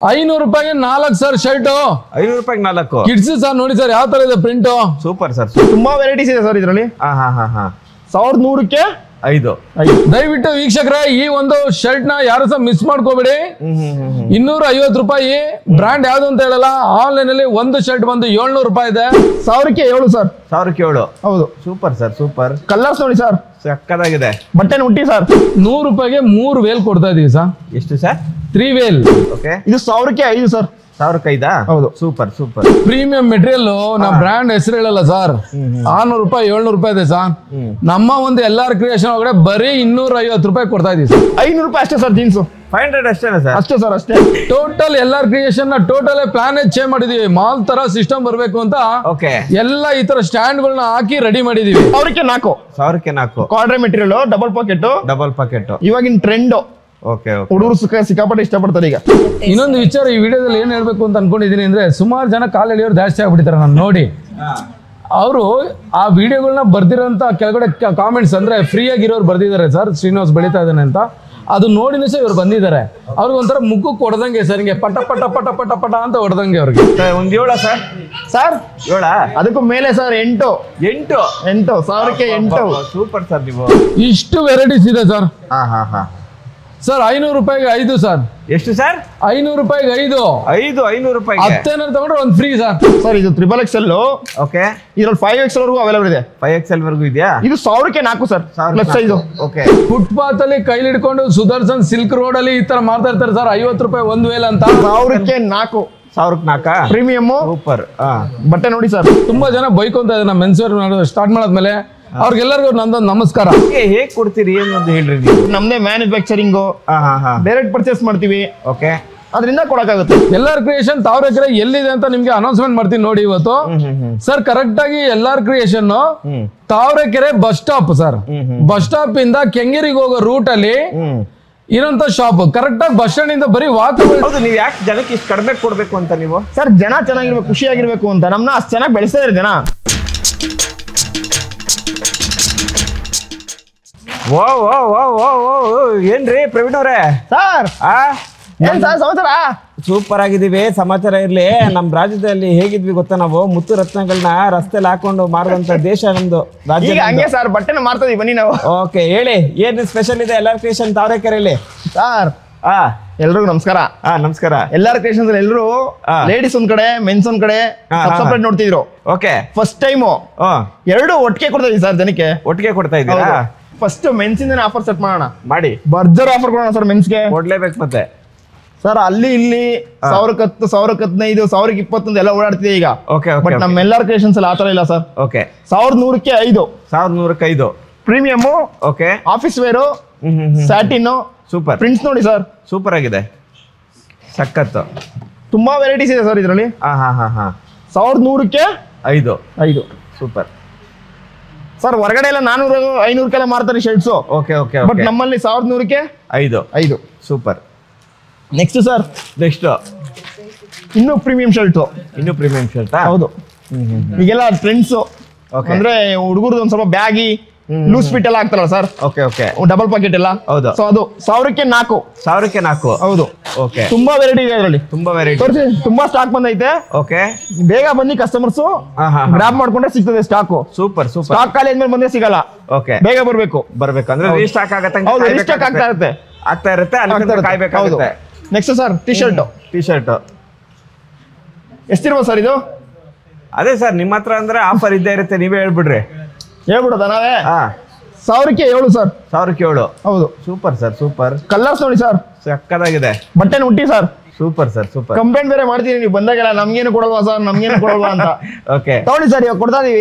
500 ರೂಪಾಯಿಗೆ 4 sir shirt 500 ರೂಪಾಯಿಗೆ 4 kids sir ನೋಡಿ ಸರ್ ಯಾವ ತರ ಇದೆ ಪ್ರಿಂಟ್ ಸೂಪರ್ ಸರ್ ತುಂಬಾ ವೆರೈಟೀಸ್ ಇದೆ ಸರ್ ಇದರಲ್ಲಿ 1100ಕ್ಕೆ 5 ದಯವಿಟ್ಟು ವೀಕ್ಷಕರೇ ಈ ಒಂದು ಶರ್ಟ್ ನ ಯಾರು ಸಹ ಮಿಸ್ ಮಾಡ್ಕೋಬೇಡಿ 250 ರೂಪಾಯಿ ಬ್ರಾಂಡ್ ಯಾವ್ದು ಅಂತ ಹೇಳಲ್ಲ ಆನ್ಲೈನ್ ಅಲ್ಲಿ ಒಂದು ಶರ್ಟ್ ಬಂದು 700 ರೂಪಾಯಿ ಇದೆ 1000ಕ್ಕೆ 7 ಸರ್ 1000ಕ್ಕೆ 7 ಹೌದು ಸೂಪರ್ ಸರ್ ಸೂಪರ್ ಕಲರ್ಸ್ ನೋಡಿ ಸರ್ ಸಕ್ಕದಾಗಿದೆ ಬಟ್ಟೆ ಉಂಟಿ ಸರ್ 100 ರೂಪಾಯಿಗೆ 3 ವೇಲ್ ಕೊಡ್ತಾ ಇದೀವಿ ಸರ್ ಎಷ್ಟು ಸರ್ 3 ವೇಲ್ ಓಕೆ ಇದು 1000ಕ್ಕೆ 5 ಸರ್ 1000ಕ್ಕೆ 5 ಹೌದು ಸೂಪರ್ ಸೂಪರ್ ಪ್ರೀಮಿಯಂ ಮೆಟೀರಿಯಲ್ ನಾ ಬ್ರಾಂಡ್ ಹೆಸರು ಹೇಳಲ್ಲ ಸರ್ 600 ರೂಪಾಯಿ 700 ರೂಪಾಯಿ ಇದೆ ಸರ್ ನಮ್ಮ ಒಂದು ಎಲ್ಲಾರ್ ಕ್ರಿಯೇಷನ್ ಒಳಗಡೆ ಬರೀ 250 ರೂಪಾಯಿ ಕೊಡ್ತಾ ಇದೀವಿ ಸರ್ 500 ರೂಪಾಯಿ ಅಷ್ಟೇ ಸರ್ ಜೀನ್ಸ್ 500 ಅಷ್ಟೇನಾ ಸರ್ ಅಷ್ಟೇ ಸರ್ ಅಷ್ಟೇ ಟೋಟಲ್ ಎಲ್ಲಾರ್ ಕ್ರಿಯೇಷನ್ ನ ಟೋಟಲ್ ಪ್ಲಾನ್ ಚೇಂಜ್ ಮಾಡಿದೀವಿ ಮಾಲ್ ತರ ಸಿಸ್ಟಮ್ ಬರ್ಬೇಕು ಅಂತ ಓಕೆ ಎಲ್ಲ ಈ ತರ ಸ್ಟ್ಯಾಂಡ್ ಗಳನ್ನ ಹಾಕಿ ರೆಡಿ ಮಾಡಿದೀವಿ 1000ಕ್ಕೆ 4 4 ಕಾರ್ಡ್ರೆ ಮೆಟೀರಿಯಲ್ ಡಬಲ್ ಪಾಕೆಟ್ ಇವಾಗಿನ ಟ್ರೆಂಡ್ ಓಕೆ ಹುಡುಗರು ಸಿಕ್ಕಾಪಟ್ಟೆ ಇಷ್ಟಪಡ್ತಾರೆ ಈಗ ಇನ್ನೊಂದು ವಿಚಾರ ಈ ವಿಡಿಯೋದಲ್ಲಿ ಏನ್ ಹೇಳ್ಬೇಕು ಅಂತ ಅನ್ಕೊಂಡಿದೀನಿ ಅಂದ್ರೆ ಸುಮಾರು ಜನ ಕಾಲ್ ಎಳೆಯೋರು ಜಾಸ್ತಿ ಆಗ್ಬಿಟ್ಟಿದ್ದಾರೆ ನಾನು ನೋಡಿ ಅವರು ಆ ವಿಡಿಯೋಗಳನ್ನ ಬರ್ದಿರೋಂತ ಕೆಳಗಡೆ ಕಾಮೆಂಟ್ಸ್ ಅಂದ್ರೆ ಫ್ರೀ ಆಗಿರೋರು ಬರ್ದಿದ್ದಾರೆ ಸರ್ ಶ್ರೀನಿವಾಸ್ ಬೆಳೀತಾ ಇದ್ದಾನೆ ಅಂತ ಅದು ನೋಡಿನೂ ಸಹ ಇವ್ರು ಬಂದಿದ್ದಾರೆ ಅವ್ರಿಗೆ ಒಂಥರ ಮುಖಕ್ಕೆ ಹೊಡೆದಂಗೆ ಸರ್ ಹಿಂಗೆ ಪಟ ಪಟ ಪಟ ಪಟ ಪಟ ಅಂತ ಹೊಡೆದಂಗೆ ಅವ್ರಿಗೆ ಒಂದು 7 ಸರ್ ಸರ್ 7 ಅದಕ್ಕೂ ಮೇಲೆ ಸರ್ 8 1000ಕ್ಕೆ 8 ಸೂಪರ್ ಸರ್ ನೀವು ಇಷ್ಟು ವೆರೈಟೀಸ್ ಇದೆ ಸರ್ ಹಾ ಸರ್ 500 ರೂಪಾಯಿಗೆ 5 ಸರ್ ಎಷ್ಟು ಸರ್ 500 ರೂಪಾಯಿಗೆ 5 ರೂಪಾಯಿಗೆ ಹತ್ತೇನಾರು ತಗೊಂಡ್ರೆ ಒಂದು ಫ್ರೀ ಸರ್ ಸರ್ ಇದು XXL ಓಕೆ ಇದ್ರಲ್ಲಿ 5XL ವರೆಗೂ ಅವೈಲೇಬಲ್ ಇದೆ 5XL ವರೆಗೂ ಇದೆಯಾ ಇದು 1000ಕ್ಕೆ 4 sir plus size okay footpath ಅಲ್ಲಿ ಕೈಲಿ ಹಿಡ್ಕೊಂಡು ಸುದರ್ಶನ್ ಸಿಲ್ಕ್ ರೋಡ್ ಅಲ್ಲಿ ಈ ತರ ಮಾಡ್ತಾ ಇರ್ತಾರೆ ಸರ್ 50 ರೂಪಾಯಿ ಒಂದು ವೇಲ್ ಅಂತ 1000ಕ್ಕೆ 4 ಪ್ರೀಮಿಯಮ್ ಸೂಪರ್ ಬಟ್ಟೆ ನೋಡಿ ಸರ್ ತುಂಬಾ ಜನ ಬೈಕೊಂತ ಇದೆ ನಮ್ಮ ಮೆನ್ಸ್ ವೇರ್ ಸ್ಟಾರ್ಟ್ ಮಾಡಾದ್ಮೇಲೆ ಅವ್ರಿಗೆಲ್ಲರಿಗೂ ನಂದೊಂದು ನಮಸ್ಕಾರ ಹೇಗ್ ಕೊಡ್ತೀರಿ ಏನಂತ ಹೇಳ್ರಿ ನೀವು ನಮ್ದೇ ಮ್ಯಾನುಫ್ಯಾಕ್ಚರಿಂಗ್ ಡೈರೆಕ್ಟ್ ಪರ್ಚೇಸ್ ಮಾಡ್ತೀವಿ ಓಕೆ ಅದರಿಂದ ಕೊಡಕ್ಕಾಗುತ್ತೆ ಎಲ್ಲಾರ್ ಕ್ರಿಯೇಷನ್ ತಾವರೆಕೆರೆ ಎಲ್ಲಿದೆ ಅಂತ ನಿಮ್ಗೆ ಅನೌನ್ಸ್ಮೆಂಟ್ ಮಾಡ್ತೀನಿ ನೋಡಿ ಇವತ್ತು ಸರ್ ಕರೆಕ್ಟ್ ಆಗಿ ಎಲ್ಲಾರ್ creation Tavarekere bus stop sir bus stop ಇಂದ ಕೆಂಗೇರಿಗೆ ಹೋಗೋ ರೂಟ್ ಅಲ್ಲಿ ಇರೋಂತ ಶಾಪ್ ಕರೆಕ್ಟ್ ಆಗಿ ಬಸ್ ಸ್ಟ್ಯಾಂಡ್ ಇಂದ ಬರೀ ವಾಕಬಲ್ ಹೌದು ನೀವು ಯಾಕೆ ಜನಕ್ಕೆ ಇಷ್ಟು ಕಡಿಮೆ ಕೊಡ್ಬೇಕು ಅಂತ ನೀವು ಸರ್ ಜನ ಚೆನ್ನಾಗಿರ್ಬೇಕು ಖುಷಿಯಾಗಿರ್ಬೇಕು ಅಂತ ನಮ್ನ ಅಷ್ಟು ಚೆನ್ನಾಗಿ ಬೆಳೆಸ್ತಾ ಇದ್ದಾರೆ ಜನ ಓ ಓ ಓ ಓ ಓ ಏನ್ರಿ ಪ್ರವೀಣ್ ಅವ್ರೆ ಸರ್ ಏನ್ ಸರ್ ಸಮಾಚಾರ ಸೂಪರ್ ಆಗಿದೀವಿ ಸಮಾಚಾರ ಇರ್ಲಿ ನಮ್ ರಾಜ್ಯದಲ್ಲಿ ಹೇಗಿದ್ವಿ ಗೊತ್ತಾ ನಾವು ಮುತ್ತು ರತ್ನಗಳನ್ನ ರಸ್ತೆಲಿ ಹಾಕೊಂಡು ಮಾರುವಂತ ದೇಶ ನಮ್ದು ರಾಜ್ಯ ಈಗ ಹಂಗೆ ಸರ್ ಬಟ್ಟೆನ ಮಾರ್ತಾ ಇದೀವಿ ಬನ್ನಿ ನಾವು ಓಕೆ ಹೇಳಿ ಏನ್ ಸ್ಪೆಷಲ್ ಇದೆ ಎಲ್ಲಾರ್ ಕ್ರಿಯೇಷನ್ ತಾವರೆಕೆರೆಯಲ್ಲಿ ಸರ್ ಎಲ್ರಿಗೂ ನಮಸ್ಕಾರ ನಮಸ್ಕಾರ ಎಲ್ಲಾರ ಕ್ರಿಯೇಷನ್ಸ್ ಎಲ್ಲರೂ ಲೇಡೀಸ್ ಒಂದ್ ಕಡೆ ಮೆನ್ಸ್ ಒಂದ್ ಕಡೆ ಸಪರೇಟ್ ನೋಡ್ತಿದ್ರು ಓಕೆ ಫಸ್ಟ್ ಟೈಮ್ ಎರಡು ಒಟ್ಟಿಗೆ ಕೊಡ್ತಾ ಇದೀವಿ ಸರ್ ಜನಕ್ಕೆ ಒಟ್ಟಿಗೆ ಕೊಡ್ತಾ ಇದ್ದೀರಾ ಫಸ್ಟ್ ಮೆನ್ಸ್ ಇಂದ ಆಫರ್ ಸೆಟ್ ಮಾಡೋಣ ಮಾಡಿ ಭರ್ಜರ್ ಆಫರ್ ಕೊಡೋಣ ಸರ್ ಮೆನ್ಸ್ಗೆ ಕೊಡ್ಲೇಬೇಕು ಮತ್ತೆ ಸರ್ ಅಲ್ಲಿ ಇಲ್ಲಿ 1000ಕ್ಕೆ 1015 1020 ಎಲ್ಲ ಓಡಾಡ್ತಿದೆ ಈಗ ಬಟ್ ನಮ್ಮೆಲ್ಲರ ಕ್ರಿಯೇಷನ್ಸ್ ಅಲ್ಲಿ ಆತರ ಇಲ್ಲ ಸರ್ ಓಕೆ 1100ಕ್ಕೆ 5 premium okay office wear satin super prints ನೋಡಿ ಸರ್ ಸೂಪರ್ ಆಗಿದೆ ಸಖತ್ತು ತುಂಬಾ ವೆರೈಟೀಸ್ ಇದೆ ಸರ್ ಇದರಲ್ಲಿ 1100ಕ್ಕೆ 5 ಸೂಪರ್ ಸರ್ ಹೊರಗಡೆ ಎಲ್ಲ 400 500ಕ್ಕೆಲ್ಲ ಮಾರ್ತಾರೆ ಶರ್ಟ್ಸ್ ಓಕೆ ಓಕೆ ಬಟ್ ನಮ್ಮಲ್ಲಿ 1100ಕ್ಕೆ 5 ಸೂಪರ್ ನೆಕ್ಸ್ಟ್ ಸರ್ ನೆಕ್ಸ್ಟ್ ಇನ್ನೂ ಪ್ರೀಮಿಯಂ ಶರ್ಟ್ ಹೌದು ಈಗೆಲ್ಲ ಟ್ರೆಂಡ್ಸ್ ಅಂದ್ರೆ ಹುಡುಗರದ್ದು ಒಂದ್ ಸ್ವಲ್ಪ ಬ್ಯಾಗಿ ಲೂಸ್ ಫಿಟ್ ಎಲ್ಲ ಆಗ್ತಾರಲ್ಲ sir okay okay double pocket ಎಲ್ಲ ಹೌದು ಸೊ ಅದು 1000ಕ್ಕೆ 4 ಹೌದು ಓಕೆ ತುಂಬಾ ವೆರೈಟಿ ಇದೆ ಅದರಲ್ಲಿ ತುಂಬಾ ವೆರೈಟಿ ತೋರಿಸಿ ತುಂಬಾ ಸ್ಟಾಕ್ ಬಂದೈತೆ ಓಕೆ ಬೇಗ ಬನ್ನಿ ಕಸ್ಟಮರ್ಸ್ ಗ್ರಾಬ್ ಮಾಡ್ಕೊಂಡ್ರೆ ಸಿಗ್ತದೆ ಸ್ಟಾಕ್ ಸೂಪರ್ ಸ್ಟಾಕ್ ಖಾಲಿ ಆದ್ಮೇಲೆ ಬಂದ್ರೆ ಸಿಗಲ್ಲ ಓಕೆ ಬೇಗ ಬರ್ಬೇಕು ಅಂದ್ರೆ ರೀಸ್ಟಾಕ್ ಆಗತ್ತೆ ಹೌದು ರೀಸ್ಟಾಕ್ ಆಗ್ತಾ ಇರುತ್ತೆ ಅಲ್ಲಿ ಕಾಯ್ಬೇಕಾಗುತ್ತೆ ನೆಕ್ಸ್ಟ್ ಸರ್ ಟಿ ಶರ್ಟ್ ಎಷ್ಟಿರ್ಬೋದು ಸರ್ ಇದು ಅದೇ ಸರ್ ನಿಮ್ಮ ಹತ್ರ ಅಂದ್ರೆ ಆಫರ್ ಇದ್ದೇ ಇರುತ್ತೆ ನೀವೇ ಹೇಳ್ಬಿಡ್ರಿ ಹೇಳ್ಬಿಡೋದ ನಾವೇ 1000ಕ್ಕೆ 7 ಸರ್ 1000ಕ್ಕೆ 7 ಹೌದು ಸೂಪರ್ ಸರ್ ಸೂಪರ್ ಕಲರ್ಸ್ ನೋಡಿ ಸರ್ ಸಕ್ಕದಾಗಿದೆ ಬಟ್ಟೆ ಉಂಟಿ sir super sir super complaint ಬೇರೆ ಮಾಡ್ತೀನಿ ನೀವು ಬಂದಾಗೆಲ್ಲ ನಮ್ಗೇನು ಕೊಡಲ್ವಾ ಸರ್ ನಮ್ಗೇನು ಕೊಡಲ್ವಾ ಅಂತ ಓಕೆ ತಗೊಳ್ಳಿ ಸರ್ ಇವಾಗ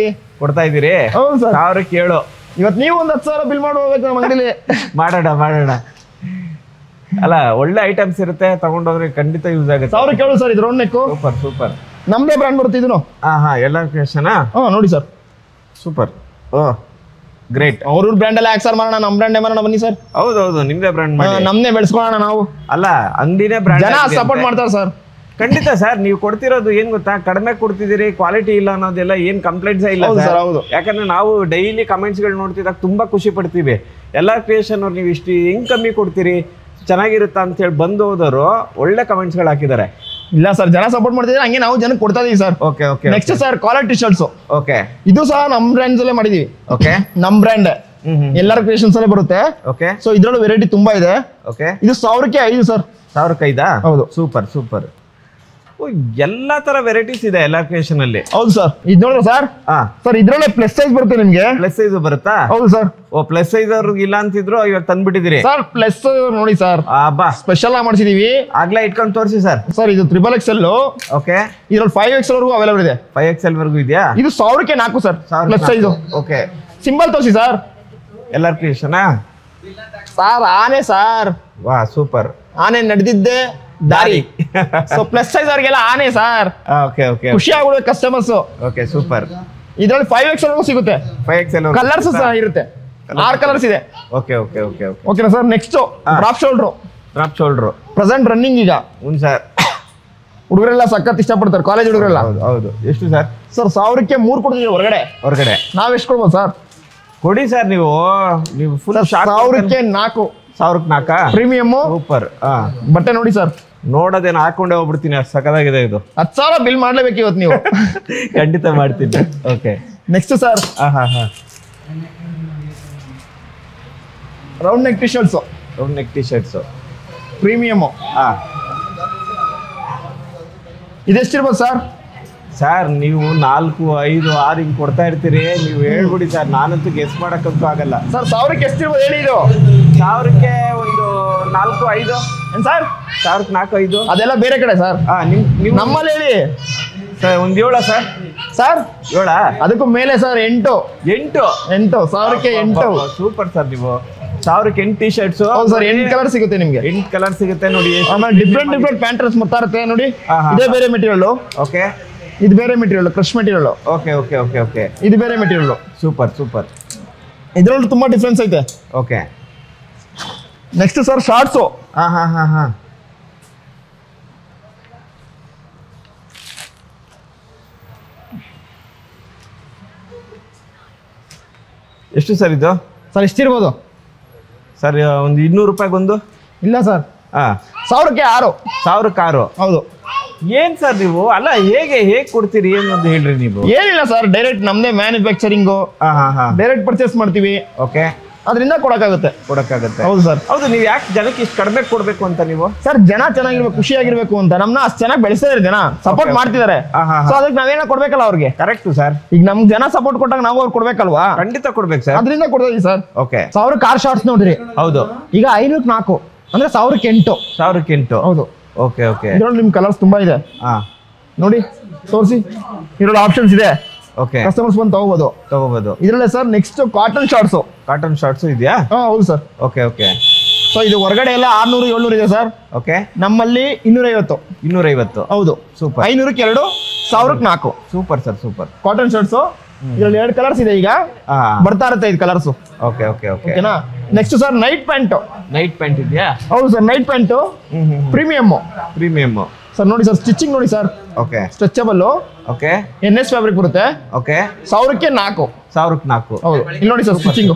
ಕೊಡ್ತಾ ಇದೀರಿ ಹೌದು ಸರ್ 1000ಕ್ಕೆ 7 ಇವತ್ತು ನೀವು ಒಂದು 10,000 ಬಿಲ್ ಮಾಡಿ ಹೋಗ್ಬೇಕು ನಮ್ಮ ಅಂಗಡಿಲಿ ಮಾಡೋಣ ಅಲ್ಲ ಒಳ್ಳೆ ಐಟಮ್ಸ್ ಇರುತ್ತೆ ತಗೊಂಡೋದ್ರೆ ಖಂಡಿತ ಯೂಸ್ ಆಗುತ್ತೆ 1000ಕ್ಕೆ 7 ಸರ್ ಇದು ರೌಂಡ್ ನೆಕ್ ಸೂಪರ್ ನಮ್ದೇ ಬ್ರ್ಯಾಂಡ್ ಬರುತ್ತೆ ಇದನ್ನು ಎಲ್ಲ ಕ್ರಿಯೇಷನ್ ನೋಡಿ ಸರ್ ಸೂಪರ್ ಗ್ರೇಟ್ ಅವ್ರ ಬ್ರ್ಯಾಂಡ್ ಎಲ್ಲ ಯಾಕೆ ಸರ್ ಮಾಡೋಣ ನಮ್ಮ ಬ್ರ್ಯಾಂಡ್ ಮಾಡೋಣ ಬನ್ನಿ ಸರ್ ಹೌದು ನಿಮ್ದೇ ಬ್ರ್ಯಾಂಡ್ ಮಾಡಿ ನಮ್ದೇ ಬೆಳೆಸ್ಕೊಳ್ಳೋಣ ನಾವು ಅಲ್ಲ ಅಂಗಡಿನೇ ಬ್ರ್ಯಾಂಡ್ ಜನ ಸಪೋರ್ಟ್ ಮಾಡ್ತಾರೆ ಸರ್ ಖಂಡಿತ ಸರ್ ನೀವು ಕೊಡ್ತಿರೋದು ಏನ್ ಗೊತ್ತಾ ಕಡಿಮೆ ಕೊಡ್ತಿದ್ದೀರಿ ಕ್ವಾಲಿಟಿ ಇಲ್ಲ ಅನ್ನೋದೆಲ್ಲ ಏನ್ ಕಂಪ್ಲೇಂಟ್ಸ್ ಇಲ್ಲ ಸರ್ ಹೌದು ಯಾಕಂದ್ರೆ ನಾವು ಡೈಲಿ ಕಮೆಂಟ್ಸ್ ಗಳು ನೋಡ್ತಿದ್ದಾಗ ತುಂಬಾ ಖುಷಿ ಪಡ್ತೀವಿ ಎಲ್ಲಾ ಕ್ರಿಯೇಷನ್ ಅವ್ರು ನೀವು ಇಷ್ಟು ಹೆಂಗ್ ಕಮ್ಮಿ ಕೊಡ್ತೀರಿ ಚೆನ್ನಾಗಿರುತ್ತಾ ಅಂತ ಹೇಳಿ ಬಂದು ಹೋದವರು ಒಳ್ಳೆ ಕಮೆಂಟ್ಸ್ಗಳು ಹಾಕಿದ್ದಾರೆ. ಇಲ್ಲ ಸರ್, ಜನ ಸಪೋರ್ಟ್ ಮಾಡ್ತಿದ್ರೆ ಹಂಗೆ ನಾವು ಜನಕ್ಕೆ ಕೊಡ್ತಾ ಇದೀವಿ sir. Okay okay. Next sir collar T shirts. Okay, ಇದು ಸಹ ನಮ್ ಬ್ರ್ಯಾಂಡ್ ಅಲ್ಲೇ ಮಾಡಿದೀವಿ. ಓಕೆ, ನಮ್ ಬ್ರ್ಯಾಂಡ್ ಎಲ್ಲರ ಕ್ರಿಯೇಷನ್ಸ್ ಅಲ್ಲೇ ಬರುತ್ತೆ. ಓಕೆ. ಸೊ ಇದ್ರಲ್ಲೂ ವೆರೈಟಿ ತುಂಬಾ ಇದೆ. ಓಕೆ, ಇದು 1000ಕ್ಕೆ 5 ಸರ್. 1000ಕ್ಕೆ ಹೌದು. Super super. ಎಲ್ಲಾ ತರ ವೆರೈಟೀಸ್ ಇದೆ ಎಲ್ಲ ಕ್ರಿಯೇಷನ್ ಅಲ್ಲಿ. ಹೌದು ಸರ್, ಇದು ನೋಡ್ರ ಸರ್. ಸರ್ ಇದ್ರಲ್ಲೇ ಪ್ಲಸ್ ಸೈಜ್ ಬರುತ್ತೆ ನಿಮ್ಗೆ. ಪ್ಲಸ್ ಸೈಜ್ ಬರುತ್ತಾ? ಹೌದು ಸರ್. ಓ, ಪ್ಲಸ್ ಸೈಜ್ ಅವ್ರಿಗೆ ಇಲ್ಲ ಅಂತಿದ್ರು, ಇವಾಗ ತಂದ್ಬಿಟ್ಟಿದ್ದೀರಿ ಸರ್. ಪ್ಲಸ್ ನೋಡಿ ಸರ್, ಬಾ ಸ್ಪೆಷಲ್ ಆಗಿ ಮಾಡಿಸಿದೀವಿ. ಆಗ್ಲೇ ಇಟ್ಕೊಂಡು ತೋರಿಸಿ ಸರ್. ಸರ್ ಇದು XXL. ಓಕೆ, ಇದ್ರಲ್ಲಿ 5XL ವರೆಗೂ ಅವೈಲೇಬಲ್ ಇದೆ. 5XL ವರೆಗೂ ಇದೆಯಾ? ಇದು 1000ಕ್ಕೆ 4 sir, plus size. Okay, symbol ತೋರಿಸಿ ಸರ್. ಎಲ್ಲರ ಕ್ರಿಯೇಷನ್ ಸರ್ ಆನೆ ಸರ್. ವಾ ಸೂಪರ್. ಆನೆ ನಡೆದಿದ್ದೆ ದಾರಿ. ಸೊ ಪ್ಲಸ್ ಸೈಜ್ ಅವ್ರಿಗೆಲ್ಲ ಆನೆ ಸರ್. ಓಕೆ ಓಕೆ, ಖುಷಿ ಆಗ್ಬಿಡುತ್ತೆ ಕಸ್ಟಮರ್ಸ್. Okay super. ಇದ್ರಲ್ಲಿ 5XL ವರೆಗೂ ಸಿಗುತ್ತೆ. 5XL ಕಲರ್ಸ್ ಸಹ ಇರುತ್ತೆ. 6 ಕಲರ್ಸ್ ಇದೆ. Okay okay okay okay. ಓಕೆನಾ sir? Next drop shoulder. Drop shoulder present running ಈಗ. ಹ್ಞೂ ಸರ್. ಹುಡುಗರೆಲ್ಲ ಸಖತ್ ಇಷ್ಟಪಡ್ತಾರೆ, ಕಾಲೇಜ್ ಹುಡುಗರೆಲ್ಲ. ಹೌದು ಹೌದು. ಎಷ್ಟು ಸರ್? ಸರ್ 1000ಕ್ಕೆ 3 ಕೊಡ್ತೀವಿ ಹೊರಗಡೆ. ನಾವ್ ಎಷ್ಟು ಕೊಡ್ಬೋದು ಸರ್? ಕೊಡಿ ಸರ್. ನೀವು ಫುಲ್ 1000ಕ್ಕೆ 4. 1000ಕ್ಕೆ 4 ಪ್ರೀಮಿಯಮ್. ಸೂಪರ್. ಬಟ್ಟೆ ನೋಡಿ ಸರ್, ನೋಡೋದೇನು ಹಾಕೊಂಡೇ ಹೋಗ್ಬಿಡ್ತೀನಿ, ಅಷ್ಟು ಸಖತ್ತಾಗಿದೆ ಇದು. 10,000 ಬಿಲ್ ಮಾಡ್ಲೇಬೇಕು ಇವತ್ತು ನೀವು. ಖಂಡಿತ ಮಾಡ್ತೀನಿ. Okay, next sir round neck T shirts. Round neck T shirts premium. ಇದೆಷ್ಟಿರ್ಬೋದು ಸರ್? ಸರ್ ನೀವು 4, 5, 6 ಹಿಂಗೆ ಕೊಡ್ತಾ ಇರ್ತೀರಿ. ನೀವು ಹೇಳ್ಬಿಡಿ ಸರ್, ನಾನಂತೂ ಗೆಸ್ ಮಾಡಕ್ಕಂತೂ ಆಗಲ್ಲ. ಸರ್ 1000ಕ್ಕೆ ಎಷ್ಟಿರ್ಬೋದು ಹೇಳಿ? ಇದು 1000ಕ್ಕೆ ಒಂದು 4, 5 ಏನ್ ಸರ್? 1000ಕ್ಕೆ 4, 5 ಅದೆಲ್ಲ ಬೇರೆ ಕಡೆ ಸರ್. ನೀವು ನಮ್ಮಲ್ಲಿ ಹೇಳಿ ಸರ್. ಒಂದು 7 ಸರ್? ಸರ್ 7? ಅದಕ್ಕೂ ಮೇಲೆ ಸರ್ 8. 1000ಕ್ಕೆ 8. Super sir. ನೀವು 1000ಕ್ಕೆ 8 ಟಿ ಶರ್ಟ್ಸ್. ಹೌದು ಸರ್, 8 ಕಲರ್ ಸಿಗುತ್ತೆ ನಿಮ್ಗೆ. 8 ಕಲರ್ ಸಿಗುತ್ತೆ ನೋಡಿ. ಆಮೇಲೆ ಡಿಫ್ರೆಂಟ್ ಪ್ಯಾಂಟರ್ಸ್ ಬರ್ತಾ ಇರುತ್ತೆ ನೋಡಿ. ಇದೇ ಬೇರೆ ಮೆಟೀರಿಯಲ್. ಓಕೆ, ಇದು ಬೇರೆ material, crush material. Okay okay okay okay. ಇದು ಬೇರೆ ಮೆಟೀರಿಯಲ್. Super super. ಇದರಲ್ಲೂ ತುಂಬಾ ಡಿಫ್ರೆನ್ಸ್ ಐತೆ. Okay, next sir shorts. ಎಷ್ಟು ಸರ್ ಇದು? ಸರ್ ಎಷ್ಟಿರ್ಬೋದು ಸರ್? ಒಂದು 200 ರೂಪಾಯಿಗೊಂದು? ಇಲ್ಲ ಸರ್, 1000ಕ್ಕೆ 6. 1000ಕ್ಕೆ 6? ಹೌದು. ಏನ್ ಸರ್ ನೀವು? ಅಲ್ಲ, ಹೇಗೆ ಕೊಡ್ತೀರಿ ಏನಂತ ಹೇಳ್ರಿ ನೀವು. ಏನಿಲ್ಲ ಸರ್, ಡೈರೆಕ್ಟ್ ನಮ್ದೇ ಮ್ಯಾನುಫ್ಯಾಕ್ಚರಿಂಗ್. ಡೈರೆಕ್ಟ್ ಪರ್ಚೇಸ್ ಮಾಡ್ತೀವಿ. ಓಕೆ, ಅದರಿಂದ ಕೊಡಕ್ಕಾಗುತ್ತೆ. ಹೌದು ಸರ್. ಹೌದು. ನೀವು ಯಾಕೆ ಜನಕ್ಕೆ ಇಷ್ಟು ಕಡಿಮೆ ಕೊಡ್ಬೇಕು ಅಂತ ನೀವು? ಸರ್ ಜನ ಚೆನ್ನಾಗಿರ್ಬೇಕು, ಖುಷಿಯಾಗಿರ್ಬೇಕು ಅಂತ ನಮ್ನ ಅಷ್ಟು ಚೆನ್ನಾಗಿ ಬೆಳೆಸ್ತಾ ಇದ್ದಾರೆ, ಜನ ಸಪೋರ್ಟ್ ಮಾಡ್ತಿದ್ದಾರೆ. ಸೊ ಅದಕ್ಕೆ ನಾವೇನೋ ಕೊಡ್ಬೇಕಲ್ಲ ಅವ್ರಿಗೆ. Correct sir. ಈಗ ನಮ್ಗೆ ಜನ ಸಪೋರ್ಟ್ ಕೊಟ್ಟಾಗ ನಾವು ಅವ್ರು ಕೊಡ್ಬೇಕಲ್ವಾ? ಖಂಡಿತ ಕೊಡ್ಬೇಕು ಸರ್. ಅದರಿಂದ ಕೊಡ್ತೀವಿ ಸರ್. ಓಕೆ, 1000ಕ್ಕೆ 6 ಶಾರ್ಟ್ಸ್ ನೋಡ್ರಿ. ಹೌದು. ಈಗ 500ಕ್ಕೆ 4 ಅಂದ್ರೆ 1000ಕ್ಕೆ 8. 1000ಕ್ಕೆ 8? ಹೌದು. Okay okay. ಇದ್ರಲ್ಲಿ ನಿಮ್ ಕಲರ್ಸ್ ತುಂಬಾ ಇದೆ. ನೋಡಿ ತೋರಿಸಿ, ಇದ್ರಲ್ಲಿ ಆಪ್ಷನ್ಸ್ ಇದೆ. ಓಕೆ, ಕಸ್ಟಮರ್ಸ್ ಬಂದು ತಗೋಬಹುದು. ಇದರಲ್ಲೇ ಸರ್ ನೆಕ್ಸ್ಟ್ ಕಾಟನ್ ಶಾರ್ಟ್ಸ್ ಇದೆಯಾ? ಹೌದು ಸರ್. Okay okay. ಸೊ ಇದು ಹೊರಗಡೆ ಎಲ್ಲ 600, 700 ಇದೆ ಸರ್. ಓಕೆ, ನಮ್ಮಲ್ಲಿ 250. 250? ಹೌದು. ಸೂಪರ್. 500ಕ್ಕೆ 2, 1000ಕ್ಕೆ 4. Super sir, super. Cotton shirts. ಇದರಲ್ಲಿ 2 ಕಲರ್ಸ್ ಇದೆ, ಈಗ ಬರ್ತಾ ಇರುತ್ತೆ 5 ಕಲರ್ಸ್. Okay okay okay. ಓಕೆನಾ? ನೆಕ್ಸ್ಟ್ ಸರ್ ನೈಟ್ ಪ್ಯಾಂಟ್ ಇದೆಯಾ? ಹೌದು sir, night pant premium. Sir ನೋಡಿ ಸರ್, ಸ್ಟಿಚಿಂಗ್ ನೋಡಿ sir. Okay, stretchable. Okay, NS fabric ಬರುತ್ತೆ. ಓಕೆ, 1000ಕ್ಕೆ 4. 1000ಕ್ಕೆ 4? ಹೌದು. ಇಲ್ಲಿ ನೋಡಿ ಸರ್ ಸ್ಟಿಚಿಂಗ್.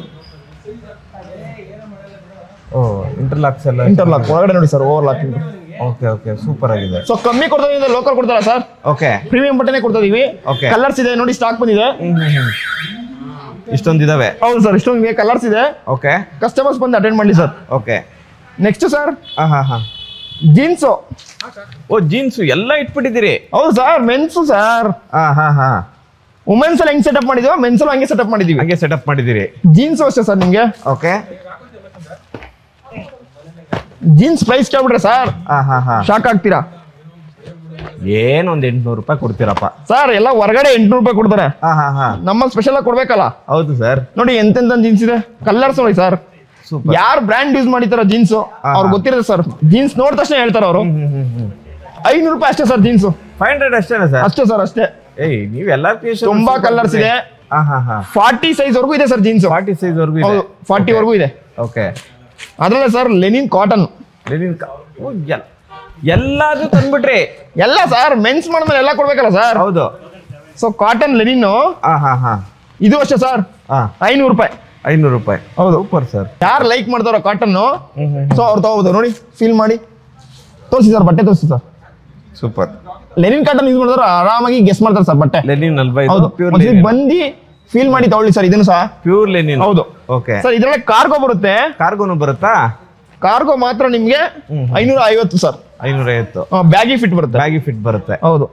ಇಂಟರ್ಲಾಕ್ಸ್ ಎಲ್ಲ. ಇಂಟರ್ಲಾಕ್ ಒಳಗಡೆ ನೋಡಿ ಸರ್, ಓವರ್ಲಾಕಿಂಗ್. ಓಕೆ ಓಕೆ, ಸೂಪರ್ ಆಗಿದೆ. ಸೊ ಕಮ್ಮಿ ಕೊಡ್ತಾ ಇದೀವಿ, ಲೋಕಲ್ ಕೊಡ್ತಾರ ಸರ್. ಓಕೆ, ಪ್ರೀಮಿಯಂ ಬಟ್ಟೆನೇ ಕೊಡ್ತಾ ಇದೀವಿ. ಕಲರ್ಸ್ ಇದೆ ನೋಡಿ, ಸ್ಟಾಕ್ ಬಂದಿದೆ. ಇಷ್ಟೊಂದು ಇದಾವೆ? ಹೌದು ಸರ್, ಇಷ್ಟೊಂದು ಕಲರ್ಸ್ ಇದೆ. ಓಕೆ, ಕಸ್ಟಮರ್ಸ್ ಬಂದು ಅಟೆಂಡ್ ಮಾಡಿ sir. Okay. Next sir jeans. Jeans ಎಲ್ಲ ಇಟ್ಬಿಟ್ಟಿದ್ದೀರಿ? ಹೌದು ಸರ್, ಮೆನ್ಸು ಸರ್. ವುಮೆನ್ಸ್ ಅಲ್ಲಿ ಹೆಂಗ್ ಸೆಟಪ್ ಮಾಡಿದ್ವಿ, ಮೆನ್ಸ್ ಅಲ್ಲಿ ಹಂಗೆ ಸೆಟಪ್ ಮಾಡಿದೀವಿ. ಜೀನ್ಸ್ ಅಷ್ಟೇ ಸರ್ ನಿಮ್ಗೆ. ಓಕೆ, ಜೀನ್ಸ್ ಪ್ರೈಸ್ ಕೇಳ್ಬಿಟ್ರೆ ಸರ್ ಶಾಕ್ ಆಗ್ತೀರಾ. ಏನೊಂದು 800 ರೂಪಾಯಿ ಕೊಡ್ತೀರಪ್ಪ ಸರ್? ಎಲ್ಲ ಹೊರಗಡೆ 800 ರೂಪಾಯಿ ಕೊಡ್ತಾರೆ. ನಮ್ಮ ಸ್ಪೆಷಲ್ ಆಗಿ ಕೊಡ್ಬೇಕಲ್ಲ. ಹೌದು ಸರ್. ನೋಡಿ ಎಂತೆಂತ ಜೀನ್ಸ್ ಇದೆ, ಕಲರ್ಸ್ ನೋಡಿ ಸರ್. ಯಾರು ಬ್ರ್ಯಾಂಡ್ ಯೂಸ್ ಮಾಡಿತಾರ ಜೀನ್ಸ್ ಅವ್ರಿಗೆ ಗೊತ್ತಿರುತ್ತೆ ಸರ್. ಜೀನ್ಸ್ ನೋಡಿದ ತಕ್ಷಣ ಹೇಳ್ತಾರ ಅವರು. 500 ರೂಪಾಯಿ ಅಷ್ಟೇ ಸರ್ ಜೀನ್ಸ್. 500 ಅಷ್ಟೇನಾ ಸರ್? ಅಷ್ಟೇ ಸರ್, ಅಷ್ಟೇ. ನೀವೆಲ್ಲ ತುಂಬಾ ಕಲರ್ಸ್ ಇದೆ. 40 ಸೈಜ್ ವರ್ಗೂ ಇದೆ ಸರ್ ಜೀನ್ಸ್. 40 ಸೈಜ್ ವರ್ಗೂ ಇದೆ? 40 ವರ್ಗೂ ಇದೆ. ಓಕೆ. ಅದ್ರಲ್ಲೇ ಸರ್ ಲೆನಿನ್ ಕಾಟನ್. ಎಲ್ಲಾದ್ರೂ ತಂದ್ಬಿಟ್ರಿ? ಎಲ್ಲ ಸರ್, ಮೆನ್ಸ್ ಮಾಡಿದ್ಮೇಲೆ ಎಲ್ಲ ಕೊಡ್ಬೇಕಲ್ಲ ಸರ್. ಹೌದು. ಸೊ ಕಾಟನ್ ಲೆನಿನ್ ಇದು ಅಷ್ಟೇ ಸರ್, 500 ರೂಪಾಯಿ. 500 ರೂಪಾಯಿ. ಹೌದು ಸೂಪರ್ ಸರ್. ಯಾರು ಲೈಕ್ ಮಾಡ್ತಾರೋ ಕಾಟನ್ ಸೊ ಅವ್ರು ತಗೋಬಹುದು. ನೋಡಿ ಫೀಲ್ ಮಾಡಿ ತೋರಿಸಿ ಸರ್, ಬಟ್ಟೆ ತೋರಿಸಿ sir. Super. Lenin cotton use ಮಾಡಿದ್ರೆ ಆರಾಮಾಗಿ ಗೆಸ್ ಮಾಡ್ತಾರೆ ಸರ್ ಬಟ್ಟೆ. ಲೆನಿನ್ ಅಲ್ವಾ ಇದು? ಹೌದು, ಪ್ಯೂರ್ ಒಂದ್ಸತಿ ಬಂದು ಫೀಲ್ ಮಾಡಿ ತಗೊಳ್ಳಿ ಸರ್. ಇದನ್ನು ಸಹ ಪ್ಯೂರ್ ಲೆನಿನ್. ಹೌದು. ಓಕೆ ಸರ್ ಇದ್ರೊಳಗೆ ಕಾರ್ಗೋ ಬರುತ್ತೆ. ಕಾರ್ಗೋನು ಬರುತ್ತಾ? ಕಾರ್ಗೋ ಮಾತ್ರ ನಿಮ್ಗೆ 550 ಸರ್. 550. ಬ್ಯಾಗಿ ಫಿಟ್ ಬರುತ್ತೆ. ಬ್ಯಾಗಿ ಫಿಟ್ ಬರುತ್ತೆ. ಹೌದು.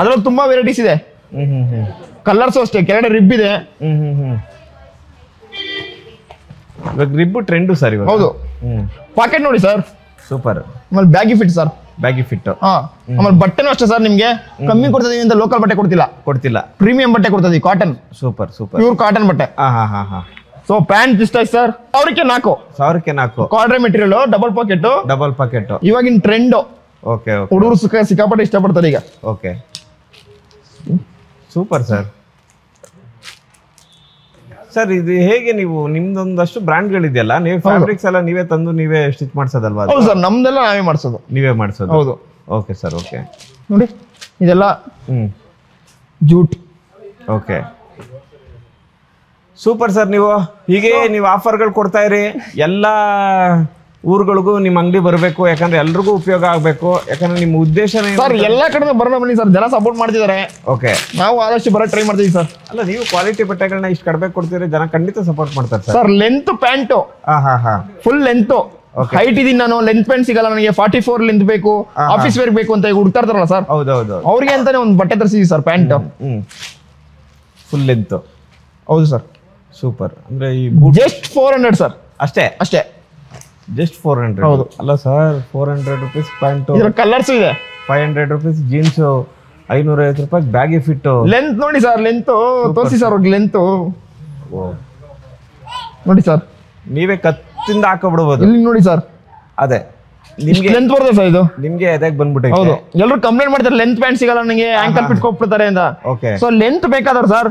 ಅದ್ರಲ್ಲಿ ತುಂಬಾ ವೆರೈಟೀಸ್ ಇದೆ. ಕಲರ್ಸ್ ಅಷ್ಟೇ, ಕೆಳಗಡೆ ರಿಬ್ ಇದೆ. ಇವಾಗ ರಿಬ್ಬು ಟ್ರೆಂಡು ಸರ್ ಇವಾಗ. ಹೌದು. ಪಾಕೆಟ್ ನೋಡಿ ಸರ್. ಸೂಪರ್. ಆಮೇಲೆ baggy fit sir. Baggy fit. ಆಮೇಲೆ ಬಟ್ಟೆನೂ ಅಷ್ಟೇ ಸರ್, ನಿಮ್ಗೆ ಕಮ್ಮಿ ಕೊಡ್ತಿದೀವಿ ಅಂತ ಲೋಕಲ್ ಬಟ್ಟೆ ಕೊಡ್ತಿಲ್ಲ. ಪ್ರೀಮಿಯಂ ಬಟ್ಟೆ ಕೊಡ್ತೀವಿ. Cotton. Super super. Pure cotton ಬಟ್ಟೆ. ಸೊ ಪ್ಯಾಂಟ್ ಇಷ್ಟ ಸರ್ 1000ಕ್ಕೆ 4 ಕಾರ್ಡ್ರೆ ಮೆಟೀರಿಯಲ್, ಡಬಲ್ ಪಾಕೆಟ್. ಇವಾಗಿನ ಟ್ರೆಂಡ್. ಓಕೆ ಹುಡುಗರು ಸಿಕ್ಕಾಪಟ್ಟೆ ಇಷ್ಟಪಡ್ತಾರೆ ಈಗ. Okay super sir. ಸರ್ ಇದು ಹೇಗೆ ನೀವು ನಿಮ್ದೊಂದಷ್ಟು ಬ್ರ್ಯಾಂಡ್ಗಳಿದೆಯಲ್ಲ, ನೀವು ಫ್ಯಾಬ್ರಿಕ್ಸ್ ಎಲ್ಲ ನೀವೇ ತಂದು ನೀವೇ ಸ್ಟಿಚ್ ಮಾಡ್ಸೋದಲ್ವಾ? ಹೌದು ಸರ್, ನಮ್ದೆಲ್ಲ ನಾವೇ ಮಾಡಿಸೋದು. ನೀವೇ ಮಾಡಿಸೋದು? ಹೌದು. Okay sir. ಓಕೆ ನೋಡಿ ಇದೆಲ್ಲ ಜೂಟ್. Okay super sir. ನೀವು ಆಫರ್ಗಳು ಕೊಡ್ತಾ ಇರಿ. ಎಲ್ಲ ಊರುಗಳಿಗೂ ನಿಮ್ಮ ಅಂಗಡಿ ಬರಬೇಕು, ಯಾಕಂದ್ರೆ ಎಲ್ರಿಗೂ ಉಪಯೋಗ ಆಗಬೇಕು. ಯಾಕಂದ್ರೆ ನಿಮ್ಮ ಉದ್ದೇಶ ಸರ್ ಎಲ್ಲಾ ಕಡೆ ಬರೋಣ ಬನ್ನಿ ಸರ್, ಜನ ಸಪೋರ್ಟ್ ಮಾಡ್ತಿದ್ದಾರೆ. ಓಕೆ, ನಾವು ಆದಷ್ಟು ಬರೋ ಟ್ರೈ ಮಾಡ್ತೀವಿ ಸರ್. ಅಲ್ಲ, ನೀವು ಕ್ವಾಲಿಟಿ ಬಟ್ಟೆಗಳನ್ನ ಇಷ್ಟು ಕಡಿಮೆ ಕೊಡ್ತೀರಿ, ಜನ ಖಂಡಿತ ಸಪೋರ್ಟ್ ಮಾಡ್ತಾರೆ sir. Length pant full length. Height ಇದೀನಿ ನಾನು, ಲೆಂತ್ ಪ್ಯಾಂಟ್ ಸಿಗಲ್ಲ ನನಗೆ, 44 ಲೆಂತ್ ಬೇಕು, ಆಫೀಸ್ ವೇರ್ ಬೇಕು ಅಂತ ಹುಡುಕ್ತಾ ಇರ್ತಾರಲ್ಲ ಸರ್. ಹೌದೌದು. ಅವ್ರಿಗೆ ಅಂತಾನೆ ಒಂದು ಬಟ್ಟೆ ತರಿಸಿದ್ವಿ ಸರ್, ಪ್ಯಾಂಟ್ ಫುಲ್ ಲೆಂತ್. ಹೌದು ಸರ್. ಸೂಪರ್. ಅಂದ್ರೆ ಈ ಜಸ್ಟ್ 400 ಸರ್. ಅಷ್ಟೇ ಜಸ್ಟ್ 400. ಹೌದು. ಅಲ್ಲ ಸರ್, 400 ರೂಪೀಸ್ ಪ್ಯಾಂಟ್. ಇದ್ರ ಕಲರ್ಸ್ ಇದೆ. 500 ರೂಪೀಸ್ ಜೀನ್ಸ್, 550 ರೂಪಾಯಿ ಬ್ಯಾಗಿ ಫಿಟ್. ಲೆಂತ್ ನೋಡಿ ಸರ್, ಲೆಂತ್ ತೋರಿಸಿ ಸರ್. ಲೆಂತ್ ನೋಡಿ ಸರ್, ನೀವೇ ಕತ್ತಿಂದ ಹಾಕೋಬಿಡ್ಬೋದು. ಇಲ್ಲಿ ನೋಡಿ ಸರ್, ಅದೇ ನಿಮ್ಗೆ ಲೆಂತ್ ಬರ್ತದೆ ಸರ್. ಇದು ನಿಮ್ಗೆ ಅದಕ್ಕೆ ಬಂದ್ಬಿಟ್ಟೆ. ಹೌದು, ಎಲ್ಲರೂ ಕಂಪ್ಲೇಂಟ್ ಮಾಡ್ತಾರೆ ಲೆಂತ್ ಪ್ಯಾಂಟ್ ಸಿಗಲ್ಲ ನನಗೆ, ಆಂಕಲ್ ಫಿಟ್ ಕೊಟ್ಬಿಡ್ತಾರೆ ಅಂತ. ಓಕೆ, ಸೊ ಲೆಂತ್ ಬೇಕಾದ್ರೆ ಸರ್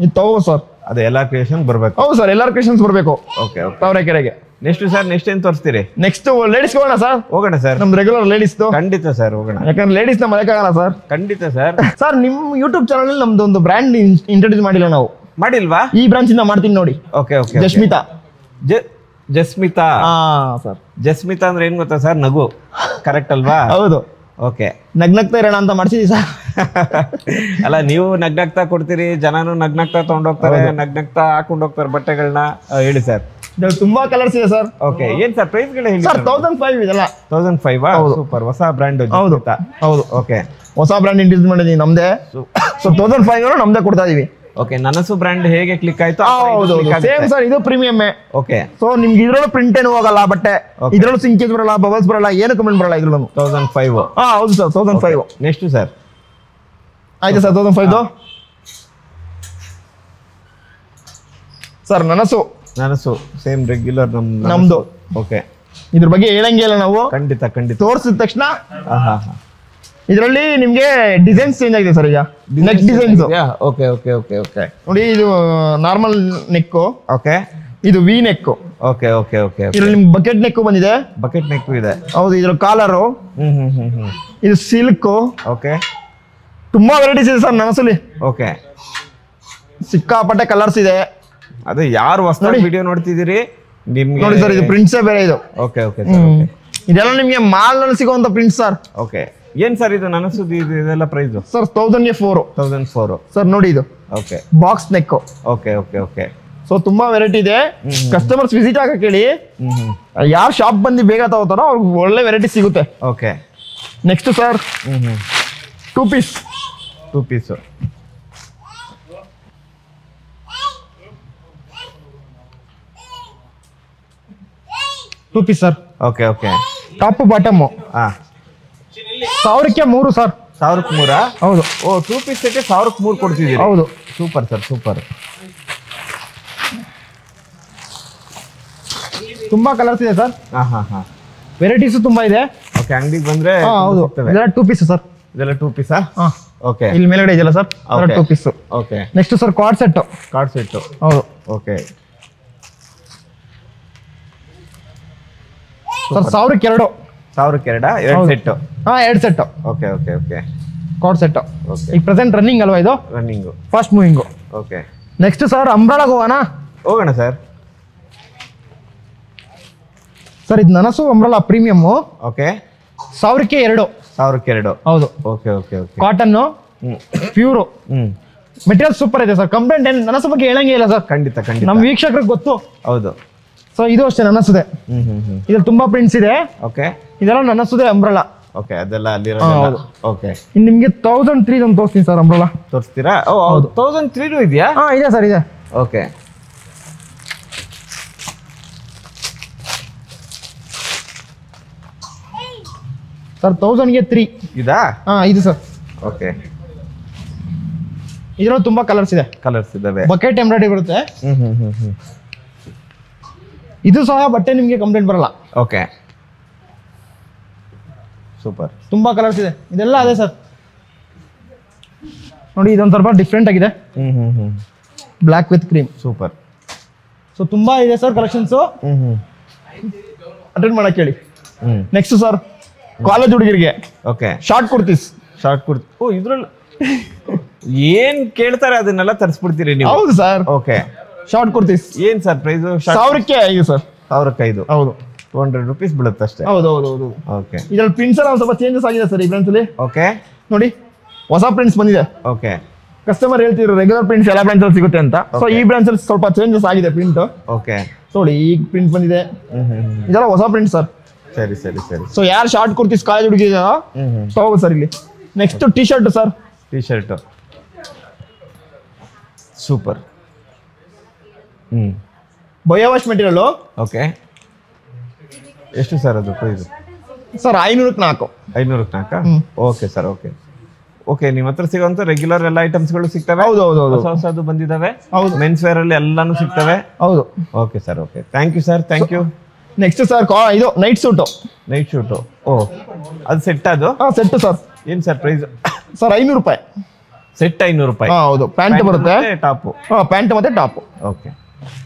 ಇದು ತಗೋ ಸರ್. ಅದೇ ಎಲ್ಲಾ ಕ್ರಿಯೇಷನ್ ಬರ್ಬೇಕು. ಹೌದು ಸರ್, ಎಲ್ಲಾರ್ ಕ್ರಿಯೇಷನ್ಸ್ ಬರ್ಬೇಕು. ಓಕೆ, ತಾವರೆಕೆರೆಗೆ. ನೆಕ್ಸ್ಟ್ ಸರ್, ನೆಕ್ಸ್ಟ್ ಏನ್ ತೋರಿಸ್ತೀರಿ? ನೆಕ್ಸ್ಟ್ ಲೇಡೀಸ್ ಹೋಗೋಣ ಸರ್. ಹೋಗೋಣ ಸರ್, ನಮ್ ರೆಗ್ಯುಲರ್ ಲೇಡೀಸ್. ಖಂಡಿತ ಸರ್ ಹೋಗೋಣ, ಯಾಕಂದ್ರೆ ಲೇಡೀಸ್ ನ ಮರೆಯಕ್ಕಾಗಲ್ಲ ಸರ್. ಖಂಡಿತ ಸರ್. ಸರ್ ನಿಮ್ ಯೂಟ್ಯೂಬ್ ಚಾನಲ್ ನಮ್ದು ಒಂದು ಬ್ರ್ಯಾಂಡ್ ಇಂಟ್ರೊಡ್ಯೂಸ್ ಮಾಡಿಲ್ಲ ನಾವು. ಮಾಡಿಲ್ವಾ? ಈ ಬ್ರಾಂಚ್ ಇಂದ ಮಾಡ್ತೀನಿ ನೋಡಿ. Okay okay. Jasmita. Jasmita sir. Jasmita ಅಂದ್ರೆ ಏನ್ ಗೊತ್ತಾ ಸರ್? ನಗು. ಕರೆಕ್ಟ್ ಅಲ್ವಾ? ಹೌದು. ಓಕೆ, ನಗ್ನಗ್ತಾ ಇರೋಣ ಅಂತ ಮಾಡ್ಸಿದೀವಿ ಸರ್. ಅಲ್ಲ, ನೀವು ನಗ್ನಗ್ತಾ ಕೊಡ್ತೀರಿ, ಜನನು ನಗ್ನಗ್ತಾ ತಗೊಂಡೋಗ್ತಾರೆ, ನಗ್ನಗ್ತಾ ಹಾಕೊಂಡ್ ಹೋಗ್ತಾರೆ ಬಟ್ಟೆಗಳನ್ನ. ಹೇಳಿ ಸರ್. ತುಂಬಾ ಕಲರ್ಸ್ ಇದೆ ಸರ್. ಓಕೆ, ಏನ್ ಸರ್ ಪ್ರೈಸ್ ಗಳು ಹೇಳಿ ಸರ್? 1005 ಇದೆಲ್ಲ. 1005. ಸೂಪರ್, ಹೊಸ ಬ್ರ್ಯಾಂಡ್. ಹೌದು ಹೌದು. ಓಕೆ, ಹೊಸ ಬ್ರ್ಯಾಂಡ್ ಇಂಟ್ರೊಡ್ಯೂಸ್ ಮಾಡಿದೀವಿ ನಮ್ದೇ. ಸೊ 1005 ನಮ್ದೇ ಕೊಡ್ತಾ ಇದೀವಿ. ಓಕೆ, ನನಸು ಬ್ರ್ಯಾಂಡ್ ಹೇಗೆ ಕ್ಲಿಕ್ ಆಯ್ತು? ಹೌದು ಸೇಮ್ ಸರ್, ಇದು ಪ್ರೀಮಿಯಂ. ಓಕೆ, ಸೊ ನಿಮ್ಗೆ ಇದ್ರಲ್ಲೂ ಪ್ರಿಂಟ್ ಏನು ಹೋಗಲ್ಲ ಬಟ್ಟೆ, ಇದ್ರಲ್ಲೂ ಸಿಂಕೇಜ್ ಬರಲ್ಲ, ಬಬಲ್ಸ್ ಬರಲ್ಲ, ಏನು ಕಮೆಂಟ್ ಬರಲ್ಲ ಇದ್ರಲ್ಲೂ. 1005. ಹೌದು ಸರ್, 1005. Next sir? ಆಯ್ತು ಸರ್, 1005. ಸರ್ ನನಸು ಸೇಮ್ ರೆಗ್ಯುಲರ್ ನಮ್ದು. ಓಕೆ, ಇದ್ರ ಬಗ್ಗೆ ಹೇಳಂಗೆ ಇಲ್ಲ ನಾವು. ಖಂಡಿತ ಖಂಡಿತ. ತೋರಿಸಿದ ತಕ್ಷಣ ಇದರಲ್ಲಿ ನಿಮ್ಗೆ ಡಿಸೈನ್ಸ್ ಚೇಂಜ್ ಆಗಿದೆ ಸರ್. ಈಗ neck designs. Okay okay okay okay. ನೋಡಿ, ಇದು ನಾರ್ಮಲ್ ನೆಕ್. ಓಕೆ, ಇದು V neck. Okay okay okay. ಇದ್ರಲ್ಲಿ ನಿಮ್ಗೆ ಬಕೆಟ್ ನೆಕ್ ಬಂದಿದೆ. ಬಕೆಟ್ ನೆಕ್ ಇದೆ. ಹೌದು, ಇದ್ರ ಕಾಲರು. ಇದು ಸಿಲ್ಕ್. ಓಕೆ, ತುಂಬಾ ವೆರೈಟೀಸ್ ಇದೆ ಸರ್ ನನಸಲಿ. ಓಕೆ, ಸಿಕ್ಕಾಪಟ್ಟೆ ಕಲರ್ಸ್ ಇದೆ. ಅದೇ ಯಾರು ಹೊಸ ವಿಡಿಯೋ ನೋಡ್ತಿದ್ದೀರಿ ನಿಮ್ಗೆ ನೋಡಿ ಸರ್, ಇದು ಪ್ರಿಂಟ್ಸೇ ಬೇರೆ ಇದು. Okay okay. ಇದೆಲ್ಲ ನಿಮ್ಗೆ ಮಾಲ್ ನಲ್ಲಿ ಸಿಗುವಂತ ಪ್ರಿಂಟ್ಸ್ ಸರ್. ಓಕೆ, ಏನ್ ಸರ್ ಇದು ನನಸು ಇದೆಲ್ಲ ಪ್ರೈಸ್? ಸರ್ 1004. 1004 ಸರ್. ನೋಡಿ ಇದು okay, box neck. Okay okay okay. So ತುಂಬಾ ವೆರೈಟಿ ಇದೆ. ಕಸ್ಟಮರ್ಸ್ ವಿಸಿಟ್ ಆಗಕ್ಕೆ ಹೇಳಿ, ಯಾರು ಶಾಪ್ ಬಂದು ಬೇಗ ತಗೋತಾರೋ ಅವ್ರಿಗೆ ಒಳ್ಳೆ ವೆರೈಟಿ ಸಿಗುತ್ತೆ. Okay, next sir 2 piece. 2 piece. Sir. Okay okay. Top bottom. 1000ಕ್ಕೆ 3 ಸರ್. 1000ಕ್ಕೆ 3? ಹೌದು. ಓ, 2 ಪೀಸ್ ಸೆಟ್ 1000ಕ್ಕೆ 3 ಕೊಡ್ತಿದ್ದೀರಿ? ಹೌದು. Super sir, super. ತುಂಬಾ ಕಲರ್ಸ್ ಇದೆ ಸರ್. ವೆರೈಟೀಸ್ ತುಂಬಾ ಇದೆ. ಓಕೆ, ಅಂಗಡಿಗೆ ಬಂದ್ರೆ ಹೌದು. ಇದೆಲ್ಲ 2 ಪೀಸ್ ಸರ್. ಇದೆಲ್ಲ 2 ಪೀಸಾ? ಓಕೆ, ಇಲ್ಲಿ ಮೇಲ್ಗಡೆ ಇದೆಯಲ್ಲ sir, 2 piece. Okay. Next sir card set. Card set. ಹೌದು. ಓಕೆ ಸರ್, 1000ಕ್ಕೆ 2. 1000ಕ್ಕೆ 2 set? 2 set. Okay okay okay. Card set. Okay, ಈಗ ಪ್ರೆಸೆಂಟ್ ರನ್ನಿಂಗ್ ಅಲ್ವಾ ಇದು? Running, fast moving. Okay. Next sir ಅಂಬ್ರಾಳಾಗ ಹೋಗೋಣ. ಹೋಗೋಣ ಸರ್. ಸರ್ ಇದು ನನಸು ಅಂಬ್ರಲ್ಲ ಪ್ರೀಮಿಯಮ್. ಓಕೆ 1000ಕ್ಕೆ 2. ಹೌದು. Okay okay okay. Cotton pure. Material super ಇದೆ ಸರ್. ಕಂಪ್ಲೇಂಟ್ ಏನು ನನಸು ಬಗ್ಗೆ ಹೇಳಂಗೇ ಇಲ್ಲ ಸರ್. ಖಂಡಿತ ಖಂಡಿತ. ನಮ್ಮ ವೀಕ್ಷಕರಿಗೆ ಗೊತ್ತು. ಹೌದು. ಸೊ ಇದು ಅಷ್ಟೇ ನನಸುದೆ. ಇದ್ರಲ್ಲಿ ತುಂಬಾ ಪ್ರಿಂಟ್ಸ್ ಇದೆ. ಓಕೆ. ಇದೆಲ್ಲ ನನಸುದೆ ಅಂಬ್ರಲ್ಲ. ಓಕೆ ಅದೆಲ್ಲ ಅಲ್ಲಿರೋದು. ಓಕೆ. ಇನ್ನು ನಿಮಗೆ 1003 ಒಂದು ತೋರಿಸ್ತೀನಿ ಸರ್ ಅಂಬ್ರಲ್ಲ. ತೋರಿಸ್ತೀರಾ? ಓ ಹೌದು. 1003 ಇದೆಯಾ? ಇದೆ ಸರ್ ಇದೆ. ಓಕೆ. ಸರ್ 1000ಗೆ 3 ಇದಾ? ಇದು ಸರ್. ಓಕೆ. ಇದರಲ್ಲಿ ತುಂಬಾ ಕಲರ್ಸ್ ಇದಾವೆ. ಬಕೆಟ್ ಎಂಬ್ರಾಯ್ಡರಿ ಬರುತ್ತೆ. ಇದು ಸಹ ಬಟ್ಟೆ ನಿಮಗೆ ಕಂಪ್ಲೇಂಟ್ ಬರಲ್ಲ. Okay super. ತುಂಬಾ ಕಲರ್ಸ್ ಇದೆ. ಇದೆಲ್ಲ ಅದೇ ಸರ್. ನೋಡಿ ಇದೊಂದು ಸ್ವಲ್ಪ ಡಿಫ್ರೆಂಟ್ ಆಗಿದೆ. Black with cream. Super. So ತುಂಬಾ ಇದೆ ಸರ್ ಕಲೆಕ್ಷನ್ಸು. ಅಟೆಂಡ್ ಮಾಡಕ್ಕೆ ಹೇಳಿ. ನೆಕ್ಸ್ಟ್ ಸರ್ ಕಾಲೇಜ್ ಹುಡುಗರಿಗೆ. ಓಕೆ. ಶಾರ್ಟ್ ಕುರ್ತೀಸ್. ಓ ಇದ್ರಲ್ಲಿ ಏನ್ ಕೇಳ್ತಾರೆ ಅದನ್ನೆಲ್ಲ ತರಿಸ್ಬಿಡ್ತೀರಿ ನೀವು? ಹೌದು ಸರ್. ಓಕೆ. ಶಾರ್ಟ್ ಕುರ್ತೀಸ್ ಏನ್ ಸರ್ ಪ್ರೈಸ್? 1000ಕ್ಕೆ 5 ಸರ್. 1000ಕ್ಕೆ 5. ಹೌದು. 200 ರೂಪೀಸ್ ಬೀಳುತ್ತೆ ಅಷ್ಟೇ. ಹೌದು ಹೌದು ಹೌದು. ಓಕೆ. ಇದ್ರಲ್ಲಿ ಪ್ರಿಂಟ್ಸ್ ಎಲ್ಲ ಸ್ವಲ್ಪ ಚೇಂಜಸ್ ಆಗಿದೆ ಸರ್ ಈ ಬ್ರಾಂಚ್ ಅಲ್ಲಿ. ಓಕೆ. ನೋಡಿ ಹೊಸ ಪ್ರಿಂಟ್ಸ್ ಬಂದಿದೆ. ಓಕೆ. ಕಸ್ಟಮರ್ ಹೇಳ್ತಿದ್ರು ರೆಗ್ಯುಲರ್ ಪ್ರಿಂಟ್ಸ್ ಎಲ್ಲ ಬ್ರಾಂಚ್ ಅಲ್ಲಿ ಸಿಗುತ್ತೆ ಅಂತ. ಸೊ ಈ ಬ್ರಾಂಚ್ ಅಲ್ಲಿ ಸ್ವಲ್ಪ ಚೇಂಜಸ್ ಆಗಿದೆ ಪ್ರಿಂಟ್. ಓಕೆ. ನೋಡಿ ಈಗ ಪ್ರಿಂಟ್ ಬಂದಿದೆ. ಇದೆಲ್ಲ ಹೊಸ ಪ್ರಿಂಟ್ ಸರ್. ಸರಿ ಸರಿ ಸರಿ. ಸೊ ಯಾರು ಶಾರ್ಟ್ ಕುರ್ತೀಸ್ ಕಾಲೇಜ್ ಹುಡುಗಿ ತಗೋಬೋದು ಸರ್ ಇಲ್ಲಿ. Next T shirt sir. T shirt super. Biowash material. Okay. ಎಷ್ಟು ಸರ್ ಅದು ಪ್ರೈಸ್? ಸರ್ 500ಕ್ಕೆ 4. 500ಕ್ಕೆ 4. Okay sir. Okay okay. ನಿಮ್ಮ ಹತ್ರ ಸಿಗೋಂಥ ರೆಗ್ಯುಲರ್ ಎಲ್ಲ ಐಟಮ್ಸ್ಗಳು ಸಿಗ್ತವೆ? ಹೌದು ಹೌದು ಹೌದು. ಹೊಸದು ಬಂದಿದ್ದಾವೆ. ಹೌದು. ಮೆನ್ಸ್ ವೇರ್ ಅಲ್ಲಿ ಎಲ್ಲಾನು ಸಿಗ್ತವೆ. ಹೌದು. Okay sir. Okay thank you sir. Thank you. Next sir ಇದು ನೈಟ್ ಸೂಟು. Night suit. ಓ ಅದು ಸೆಟ್ ಅದು? Set sir. ಏನು ಸರ್ ಪ್ರೈಸ್? ಸರ್ 500 ರೂಪಾಯಿ. ಸೆಟ್ 500 ರೂಪಾಯಿ. ಹೌದು. ಪ್ಯಾಂಟ್ ಬರುತ್ತೆ. ಟಾಪು. ಪ್ಯಾಂಟ್ ಮತ್ತೆ ಟಾಪ್. ಓಕೆ.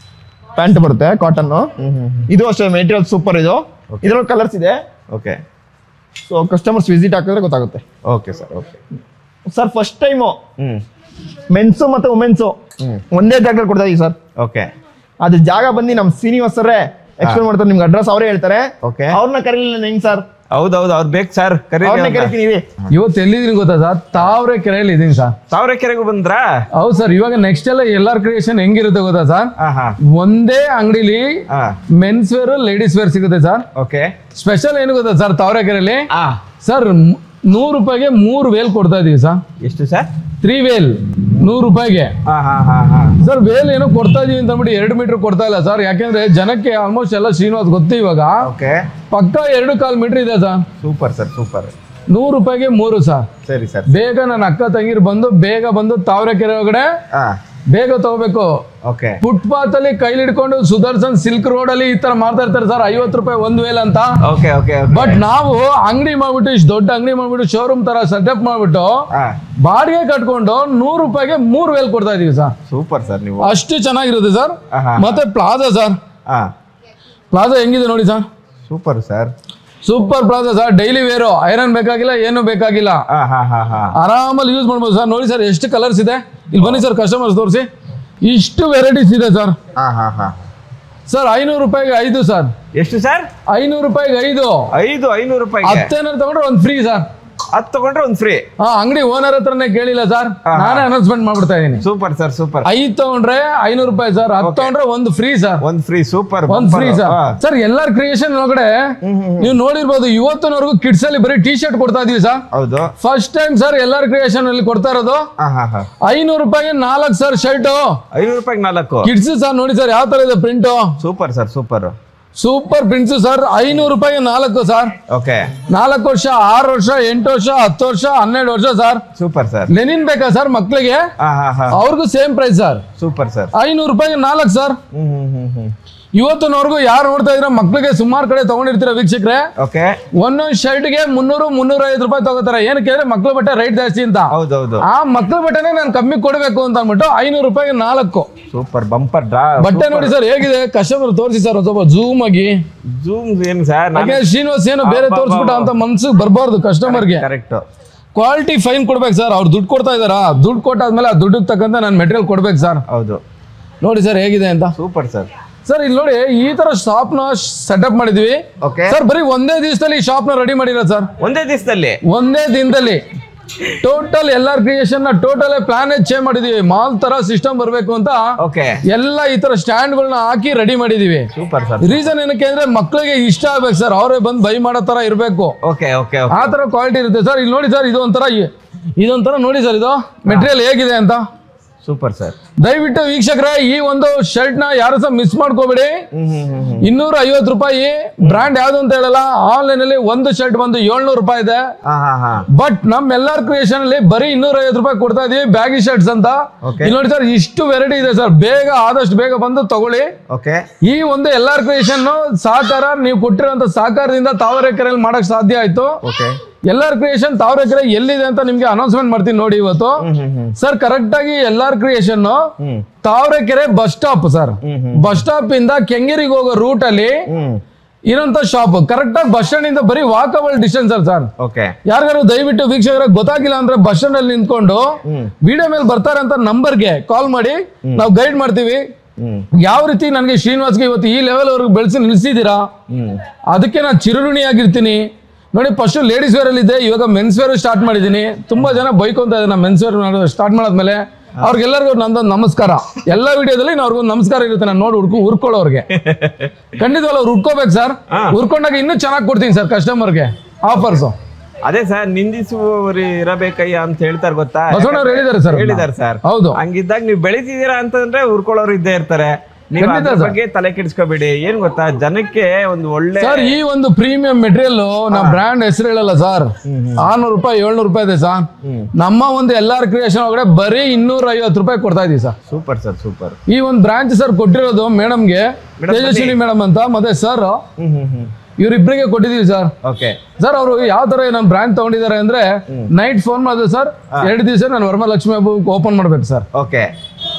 ಪ್ಯಾಂಟ್ ಬರುತ್ತೆ ಕಾಟನ್. ಇದು ಅಷ್ಟೇ ಮೆಟೀರಿಯಲ್ ಸೂಪರ್. ಇದು ಇದರಲ್ಲಿ ಕಲರ್ಸ್ ಇದೆ. ಓಕೆ. ಸೊ ಕಸ್ಟಮರ್ಸ್ ವಿಸಿಟ್ ಹಾಕಿದ್ರೆ ಗೊತ್ತಾಗುತ್ತೆ. Okay sir. Okay sir first time mens ಮತ್ತೆ ವುಮೆನ್ಸು ಒಂದೇ ಜಾಗದಲ್ಲಿ ಕೊಡ್ತಾ ಇದೀವಿ ಸರ್. ಓಕೆ. ಅದು ಜಾಗ ಬಂದು ನಮ್ಮ ಶ್ರೀನಿವಾಸ್ ಸರ್ ಎಕ್ಸ್ಪ್ಲೇನ್ ಮಾಡ್ತಾರೆ. ನಿಮ್ಗೆ ಅಡ್ರೆಸ್ ಅವರೇ ಹೇಳ್ತಾರೆ. ಓಕೆ. ಅವ್ರನ್ನ ಕರೀಲಿಲ್ಲ ಹೆಂಗ್ ಸರ್? ಹೌದೌದು ಅವ್ರು ಬೇಕು ಸರ್. ಅವ್ರನ್ನ ಕರಿತೀನಿ. ಇವತ್ತು ಎಲ್ಲಿದ್ದೀನಿ ಗೊತ್ತಾ ಸರ್? ತಾವರೆಕೆರೆಯಲ್ಲಿ ಇದೀನಿ ಸರ್. ತಾವರೆಕೆರೆಗೂ ಬಂದ್ರಾ? ಹೌದು ಸರ್. ಇವಾಗ ನೆಕ್ಸ್ಟ್ ಎಲ್ಲ ಎಲ್ಲಾರ್ ಕ್ರಿಯೇಷನ್ ಹೆಂಗಿರುತ್ತೆ ಗೊತ್ತಾ ಸರ್? ಒಂದೇ ಅಂಗಡಿಲಿ ಮೆನ್ಸ್ ವೇರ್ ಲೇಡೀಸ್ ವೇರ್ ಸಿಗುತ್ತೆ ಸರ್. ಓಕೆ. ಸ್ಪೆಷಲ್ ಏನು ಗೊತ್ತಾ ಸರ್ ತಾವರೆಕೆರೆಯಲ್ಲಿ? ಸರ್ 100 ರೂಪಾಯಿಗೆ 3 ವೇಲ್ ಕೊಡ್ತಾ ಇದೀವಿ ಸರ್. ಎಷ್ಟು ಸರ್? 3 ವೇಲ್ 100 ರೂಪಾಯಿಗೆ. ಸರ್ ವೇಲ್ ಏನೋ ಕೊಡ್ತಾ ಇದೀವಿ ಅಂತ ಅಂದ್ಬಿಟ್ಟು 2 ಮೀಟರ್ ಕೊಡ್ತಾ ಇಲ್ಲ ಸರ್. ಯಾಕೆಂದ್ರೆ ಜನಕ್ಕೆ ಆಲ್ಮೋಸ್ಟ್ ಎಲ್ಲ ಶ್ರೀನಿವಾಸ್ ಗೊತ್ತು ಇವಾಗ. ಪಕ್ಕ 2.25 ಮೀಟರ್ ಇದೆ ಸರ್. Super sir. ಸೂಪರ್. 100 ರೂಪಾಯಿಗೆ 3 ಸರ್. ಸರಿ ಸರ್. ಬೇಗ ನನ್ನ ಅಕ್ಕ ತಂಗಿರು ಬೇಗ ಬಂದು ತಾವರೆಕೆರೆ ಒಳಗಡೆ ಬೇಗ ತಗೋಬೇಕು. ಓಕೆ. ಫುಟ್ಪಾತ್ ಅಲ್ಲಿ ಕೈಲಿ ಹಿಡ್ಕೊಂಡು ಸುದರ್ಶನ್ ಸಿಲ್ಕ್ ರೋಡ್ ಅಲ್ಲಿ ಈ ತರ ಮಾಡ್ತಾ ಇರ್ತಾರೆ ಸರ್. 50 ರೂಪಾಯಿ 1 ವೇಲ್ ಅಂತ. Okay okay. ಬಟ್ ನಾವು ಅಂಗಡಿ ಮಾಡ್ಬಿಟ್ಟು ಇಷ್ಟು ದೊಡ್ಡ ಅಂಗಡಿ ಮಾಡ್ಬಿಟ್ಟು ಶೋರೂಮ್ ತರ ಸೆಟಪ್ ಮಾಡ್ಬಿಟ್ಟು ಬಾಡಿಗೆ ಕಟ್ಕೊಂಡು 100 ರೂಪಾಯಿಗೆ 3 ವೇಲ್ ಕೊಡ್ತಾ ಇದೀವಿ ಸರ್. Super sir. ನೀವು ಅಷ್ಟು ಚೆನ್ನಾಗಿರುತ್ತೆ ಸರ್. ಮತ್ತೆ ಪ್ಲಾಜಾ ಸರ್. ಪ್ಲಾಜಾ ಹೆಂಗಿದೆ ನೋಡಿ sir. Super sir. Super plaza sir. Daily wear, iron ಬೇಕಾಗಿಲ್ಲ, ಏನು ಬೇಕಾಗಿಲ್ಲ, ಆರಾಮಲ್ಲಿ ಯೂಸ್ ಮಾಡ್ಬೋದು ಸರ್. ನೋಡಿ ಸರ್ ಎಷ್ಟು ಕಲರ್ಸ್ ಇದೆ. ಇಲ್ಲಿ ಬನ್ನಿ ಸರ್ ಕಸ್ಟಮರ್ಸ್ ತೋರಿಸಿ. ಇಷ್ಟು ವೆರೈಟೀಸ್ ಇದೆ ಸರ್. ಸರ್ 500 ರೂಪಾಯಿಗೆ 5 ಸರ್. ಎಷ್ಟು ಸರ್? 500 ರೂಪಾಯಿಗೆ 5. 500 ರೂಪಾಯಿ. 10 ತಗೊಂಡ್ರೆ 1 ಫ್ರೀ ಸರ್. 10 ತಗೊಂಡ್ರೆ 1 ಫ್ರೀ. ಅಂಗಡಿ ಓನರ್ ಹತ್ರನೇ ಕೇಳಿಲ್ಲ ಸರ್. ನಾನೇ ಅನೌನ್ಸ್ಮೆಂಟ್ ಮಾಡ್ಬಿಡ್ತಾ ಇದೀನಿ. Super sir. ಸೂಪರ್. 5 ತಗೊಂಡ್ರೆ 500 ರೂಪಾಯಿ ಸರ್. 10 ತಗೊಂಡ್ರೆ 1 free sir. 1 free. Super. 1 free sir. Sir ಎಲ್ಲಾರ್ ಕ್ರಿಯೇಷನ್ ಒಳಗಡೆ ನೀವು ನೋಡಿರ್ಬೋದು ಇವತ್ತಿನವರೆಗೂ ಕಿಡ್ಸ್ ಅಲ್ಲಿ ಬರೀ ಟಿ ಶರ್ಟ್ ಕೊಡ್ತಾ ಇದೀವಿ ಸರ್. ಹೌದು. ಫಸ್ಟ್ ಟೈಮ್ ಸರ್ ಎಲ್ಲಾರ್ ಕ್ರಿಯೇಷನ್ ಅಲ್ಲಿ ಕೊಡ್ತಾ ಇರೋದು. 500 ರೂಪಾಯಿಗೆ 4 ಸರ್ ಶರ್ಟ್. 500 ರೂಪಾಯಿಗೆ 4 ಕಿಡ್ಸ್ ಸರ್. ನೋಡಿ ಸರ್ ಯಾವ ತರ ಇದೆ print. Super sir. Super. Super prints sir. 500 ರೂಪಾಯಿಗೆ 4 ಸರ್. ಓಕೆ. 4 ವರ್ಷ, 6 ವರ್ಷ, 8 ವರ್ಷ, 10 ವರ್ಷ, 12 ವರ್ಷ ಸರ್. Super sir. ಲೆನಿನ್ ಬೇಕಾ ಸರ್ ಮಕ್ಳಿಗೆ? ಅವ್ರಿಗೂ same price sir. Super sir. 500 ರೂಪಾಯಿಗೆ 4 ಸರ್. ಇವತ್ತಿನವರೆಗೂ ಯಾರು ನೋಡ್ತಾ ಇದ್ರೆ ಮಕ್ಳಿಗೆ ಸುಮಾರು ಕಡೆ ತಗೊಂಡಿರ್ತೀರ ವೀಕ್ಷಕರೇ. ಓಕೆ. ಒಂದೊಂದು ಶರ್ಟ್ ಗೆ 300-350 ರೂಪಾಯಿ ತಗೋತಾರೆ. ಏನಕ್ಕೆ ಅಂದ್ರೆ ಮಕ್ಳ ಬಟ್ಟೆ ರೈಟ್ ಜಾಸ್ತಿ ಅಂತ. ಹೌದೌದು. ಆ ಮಕ್ಳ ಬಟ್ಟೆನೆ ನಾನು ಕಮ್ಮಿ ಕೊಡಬೇಕು ಅಂತ ಅಂದ್ಬಿಟ್ಟು 500 ರೂಪಾಯಿಗೆ 4. ಸೂಪರ್. ಬಂಪರ್ ಬಟ್ಟೆ ನೋಡಿ ಸರ್ ಹೇಗಿದೆ. ಕಸ್ಟಮರ್ ತೋರಿಸಿ ಸರ್ ಒಂದ್ ಸ್ವಲ್ಪ ಜೂಮ್ ಆಗಿ. ಜೂಮ್ ಏನು ಸರ್? ಶ್ರೀನಿವಾಸ್ ಏನು ಬೇರೆ ತೋರಿಸ್ಬಿಟ್ಟ ಅಂತ ಮನ್ಸಿಗೆ ಬರ್ಬಾರ್ದು ಕಸ್ಟಮರ್ಗೆ. ಕರೆಕ್ಟ್. ಕ್ವಾಲಿಟಿ ಫೈನ್ ಕೊಡ್ಬೇಕು ಸರ್. ಅವ್ರು ದುಡ್ಡು ಕೊಡ್ತಾ ಇದಾರ. ದುಡ್ಡು ಕೊಟ್ಟಾದ್ಮೇಲೆ ಆ ದುಡ್ಡು ತಕ್ಕಂತ ನಾನು ಮೆಟೀರಿಯಲ್ ಕೊಡ್ಬೇಕು ಸರ್. ಹೌದು. ನೋಡಿ ಸರ್ ಹೇಗಿದೆ ಅಂತ. Super sir. ಸರ್ ಇಲ್ಲಿ ನೋಡಿ ಈ ತರ ಶಾಪ್ ನ ಸೆಟಪ್ ಮಾಡಿದ್ವಿ Okay. ಸರ್. ಬರೀ ಒಂದೇ ದಿವಸದಲ್ಲಿ ಈ ಶಾಪ್ ನ ರೆಡಿ ಮಾಡಿರೋ ಸರ್. ಒಂದೇ ದಿನದಲ್ಲಿ ಟೋಟಲ್ ಎಲ್ಲಾರ್ ಕ್ರಿಯೇಷನ್ ನ ಟೋಟಲ್ ಪ್ಲಾನ್ ಚೇಂಜ್ ಮಾಡಿದೀವಿ. ಮಾಲ್ ತರ ಸಿಸ್ಟಮ್ ಬರ್ಬೇಕು ಅಂತ ಓಕೆ ಎಲ್ಲ ಈ ತರ ಸ್ಟ್ಯಾಂಡ್ ಗಳನ್ನ ಹಾಕಿ ರೆಡಿ ಮಾಡಿದೀವಿ. Super sir. ರೀಸನ್ ಏನಕ್ಕೆ ಅಂದ್ರೆ ಮಕ್ಕಳಿಗೆ ಇಷ್ಟ ಆಗ್ಬೇಕು ಸರ್, ಅವರೇ ಬಂದು ಬೈ ಮಾಡೋ ತರ ಇರ್ಬೇಕು. ಓಕೆ ಓಕೆ ಆ ತರ ಕ್ವಾಲಿಟಿ ಇರುತ್ತೆ ಸರ್. ಇಲ್ಲಿ ನೋಡಿ ಸರ್, ಇದೊಂಥರ ನೋಡಿ ಸರ್, ಇದು ಮೆಟೀರಿಯಲ್ ಹೇಗಿದೆ ಅಂತ. Super sir. ದಯವಿಟ್ಟು ವೀಕ್ಷಕರೇ ಈ ಒಂದು ಶರ್ಟ್ ನ ಯಾರು ಸಹ ಮಿಸ್ ಮಾಡ್ಕೋಬೇಡಿ. 250 ರೂಪಾಯಿ. ಬ್ರಾಂಡ್ ಯಾವ್ದು ಅಂತ ಹೇಳಲ್ಲ. ಆನ್ಲೈನ್ ಅಲ್ಲಿ ಒಂದು ಶರ್ಟ್ ಬಂದು 700 ರೂಪಾಯಿ ಇದೆ. ಬಟ್ ನಮ್ ಎಲ್ಲಾರ್ ಕ್ರಿಯೇಷನ್ ಅಲ್ಲಿ ಬರೀ 250 ರೂಪಾಯಿ ಕೊಡ್ತಾ ಇದೀವಿ ಬ್ಯಾಗಿ ಶರ್ಟ್ಸ್ ಅಂತ. ಇಲ್ಲಿ ನೋಡಿ ಸರ್, ಇಷ್ಟು ವೆರೈಟಿ ಇದೆ ಸರ್. ಆದಷ್ಟು ಬೇಗ ಬಂದು ತಗೊಳ್ಳಿ. ಈ ಒಂದು ಎಲ್ಲಾರ್ ಕ್ರಿಯೇಷನ್ ಸಹಕಾರ ನೀವು ಕೊಟ್ಟಿರೋಂತ ಸಹಕಾರದಿಂದ ತಾವರೆಕೆರೆಯಲ್ಲಿ ಮಾಡಕ್ ಸಾಧ್ಯ ಆಯ್ತು. ಎಲ್ಲಾರ್ ಕ್ರಿಯೇಷನ್ ತಾವರೆಕೆರೆ ಎಲ್ಲಿದೆ ಅಂತ ನಿಮ್ಗೆ ಅನೌನ್ಸ್ಮೆಂಟ್ ಮಾಡ್ತೀನಿ ನೋಡಿ ಇವತ್ತು. ಸರ್ ಕರೆಕ್ಟ್ ಆಗಿ ಎಲ್ಲಾರ್ creation Tavarekere bus stop sir. Bus stop ಇಂದ ಕೆಂಗೇರಿಗೆ ಹೋಗೋ ರೂಟ್ ಅಲ್ಲಿ ಇರೋಂತ ಶಾಪ್. ಕರೆಕ್ಟ್ ಆಗಿ ಬಸ್ ಸ್ಟ್ಯಾಂಡ್ ಇಂದ ಬರೀ ವಾಕಬಲ್ ಡಿಸ್ಟೆನ್ಸ್ ಸರ್. ಯಾರಿಗಾರು ದಯವಿಟ್ಟು ವೀಕ್ಷಕರ ಗೊತ್ತಾಗಿಲ್ಲ ಅಂದ್ರೆ ಬಸ್ ಸ್ಟ್ಯಾಂಡ್ ಅಲ್ಲಿ ನಿಂತ್ಕೊಂಡು ವಿಡಿಯೋ ಮೇಲೆ ಬರ್ತಾರೆ ಅಂತ ನಂಬರ್ಗೆ ಕಾಲ್ ಮಾಡಿ ನಾವು ಗೈಡ್ ಮಾಡ್ತೀವಿ. ಯಾವ ರೀತಿ ನನಗೆ ಶ್ರೀನಿವಾಸ್ಗೆ ಇವತ್ತು ಈ ಲೆವೆಲ್ ಅವ್ರಿಗೆ ಬೆಳೆಸಿ ನಿಲ್ಸಿದೀರಾ ಅದಕ್ಕೆ ನಾನು ಚಿರಋಣಿಯಾಗಿರ್ತೀನಿ. ನೋಡಿ ಫಸ್ಟ್ ಲೇಡೀಸ್ ವೇರ್ ಅಲ್ಲಿ ಇದೆ, ಇವಾಗ ಮೆನ್ಸ್ ವೇರ್ ಸ್ಟಾರ್ಟ್ ಮಾಡಿದೀನಿ. ತುಂಬಾ ಜನ ಬೈಕೊಂತ ಇದ್ದಾರೆ ಮೆನ್ಸ್ ವೇರ್ ಸ್ಟಾರ್ಟ್ ಮಾಡಾದ್ಮೇಲೆ. ಅವ್ರಿಗೆಲ್ಲರಿಗೂ ನಂದೊಂದು ನಮಸ್ಕಾರ. ಎಲ್ಲ ವಿಡಿಯೋದಲ್ಲಿ ಅವ್ರಿಗೊಂದು ನಮಸ್ಕಾರ ಇರುತ್ತೆ. ನಾನು ನೋಡಿ ಹುರ್ಕೊಳ್ಳೋರ್ಗೆ ಖಂಡಿತವಲ್ಲ ಅವ್ರು ಹುರ್ಕೋಬೇಕು ಸರ್. ಹುರ್ಕೊಂಡಾಗ ಇನ್ನೂ ಚೆನ್ನಾಗಿ ಕೊಡ್ತೀನಿ ಸರ್ ಕಸ್ಟಮರ್ಗೆ ಆಫರ್ಸ್. ಅದೇ ಸರ್, ನಿಂದಿಸುವವರು ಇರಬೇಕಯ್ಯ ಅಂತ ಹೇಳ್ತಾರೆ ಗೊತ್ತಾ? ಬಸವಣ್ಣವ್ರು ಹೇಳಿದ್ದಾರೆ ಸರ್. ಹೌದು. ಹಂಗಿದ್ದಾಗ ನೀವು ಬೆಳಿತಿದ್ದೀರಾ ಅಂತಂದ್ರೆ ಹುರ್ಕೊಳ್ಳೋರು ಇದ್ದೇ ಇರ್ತಾರೆ. ಬಗ್ಗೆ ತಲೆ ಕೆಡಿಸ್ಕೋಬೇಡಿ. ಏನ್ ಗೊತ್ತಾ, ಜನಕ್ಕೆ ಒಂದು ಒಳ್ಳೆ ಸರ್ ಈ ಒಂದು ಪ್ರೀಮಿಯಂ ಮೆಟೀರಿಯಲ್ ನಮ್ಮ ಬ್ರಾಂಡ್ ಹೆಸರು ಹೇಳಲ್ಲ ಸರ್. 600 ರೂಪಾಯಿ 700 ರೂಪಾಯಿ ಇದೆ ಸರ್. ನಮ್ಮ ಒಂದು ಎಲ್ಲಾರ್ ಕ್ರಿಯೇಷನ್ ಒಳಗಡೆ ಬರೀ 250 ರೂಪಾಯಿ ಕೊಡ್ತಾ ಇದೀವಿ ಸರ್. Super sir, super. ಈ ಒಂದು ಬ್ರಾಂಚ್ ಸರ್ ಕೊಟ್ಟಿರೋದು ಮೇಡಮ್ಗೆ, ತೇಜಸ್ವಿನಿ ಮೇಡಮ್ ಅಂತ, ಮತ್ತೆ ಸರ್ ಇವರಿಬ್ಬರಿಗೆ ಕೊಟ್ಟಿದೀವಿ ಸರ್. ಸರ್ ಅವರು ಯಾವ ತರ ನಮ್ಮ ಬ್ರಾಂಡ್ ತಗೊಂಡಿದ್ದಾರೆ ಅಂದ್ರೆ, ನೈಟ್ ಫೋನ್ ಮಾಡಿದ್ರು ಸರ್, 2 ದಿವಸ ನಾನು ವರಮಹಾಲಕ್ಷ್ಮಿ ಹಬ್ಬ ಓಪನ್ ಮಾಡ್ಬೇಕು ಸರ್.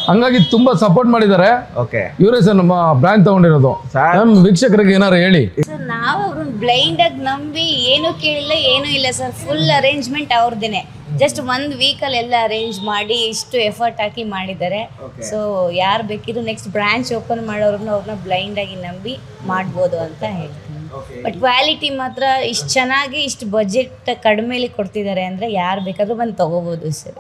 ಹಂಗಾಗಿ ತುಂಬಾ ಸಪೋರ್ಟ್ ಮಾಡಿದ್ದಾರೆ. ಇವರೇ ಸರ್ ನಮ್ಮ ಬ್ರಾಂಡ್ ತಗೊಂಡಿರೋದು. ವೀಕ್ಷಕರಿಗೆ ಏನಾರು ಹೇಳಿ. ನಾವು ಅವ್ರನ್ನ ಬ್ಲೈಂಡ್ ಆಗಿ ನಂಬಿ ಏನು ಕೇಳಿಲ್ಲ, ಏನು ಇಲ್ಲ ಸರ್. ಫುಲ್ ಅರೇಂಜ್ಮೆಂಟ್ ಅವ್ರದೇನೆ. ಜಸ್ಟ್ ಒಂದು ವೀಕಲ್ಲಿ ಎಲ್ಲ ಅರೇಂಜ್ ಮಾಡಿ ಇಷ್ಟು ಎಫರ್ಟ್ ಹಾಕಿ ಮಾಡಿದ್ದಾರೆ. ಸೊ ಯಾರು ಬೇಕಿದ್ರು ನೆಕ್ಸ್ಟ್ ಬ್ರಾಂಚ್ ಓಪನ್ ಮಾಡೋರ್ನ ಅವ್ರನ್ನ ಬ್ಲೈಂಡ್ ಆಗಿ ನಂಬಿ ಮಾಡ್ಬೋದು ಅಂತ ಹೇಳ್ತೀನಿ. ಬಟ್ ಕ್ವಾಲಿಟಿ ಮಾತ್ರ ಇಷ್ಟು ಚೆನ್ನಾಗಿ ಇಷ್ಟು ಬಜೆಟ್ ಕಡಿಮೆಲಿ ಕೊಡ್ತಿದ್ದಾರೆ ಅಂದ್ರೆ ಯಾರು ಬೇಕಾದ್ರೂ ಬಂದು ತಗೋಬಹುದು ಸರ್.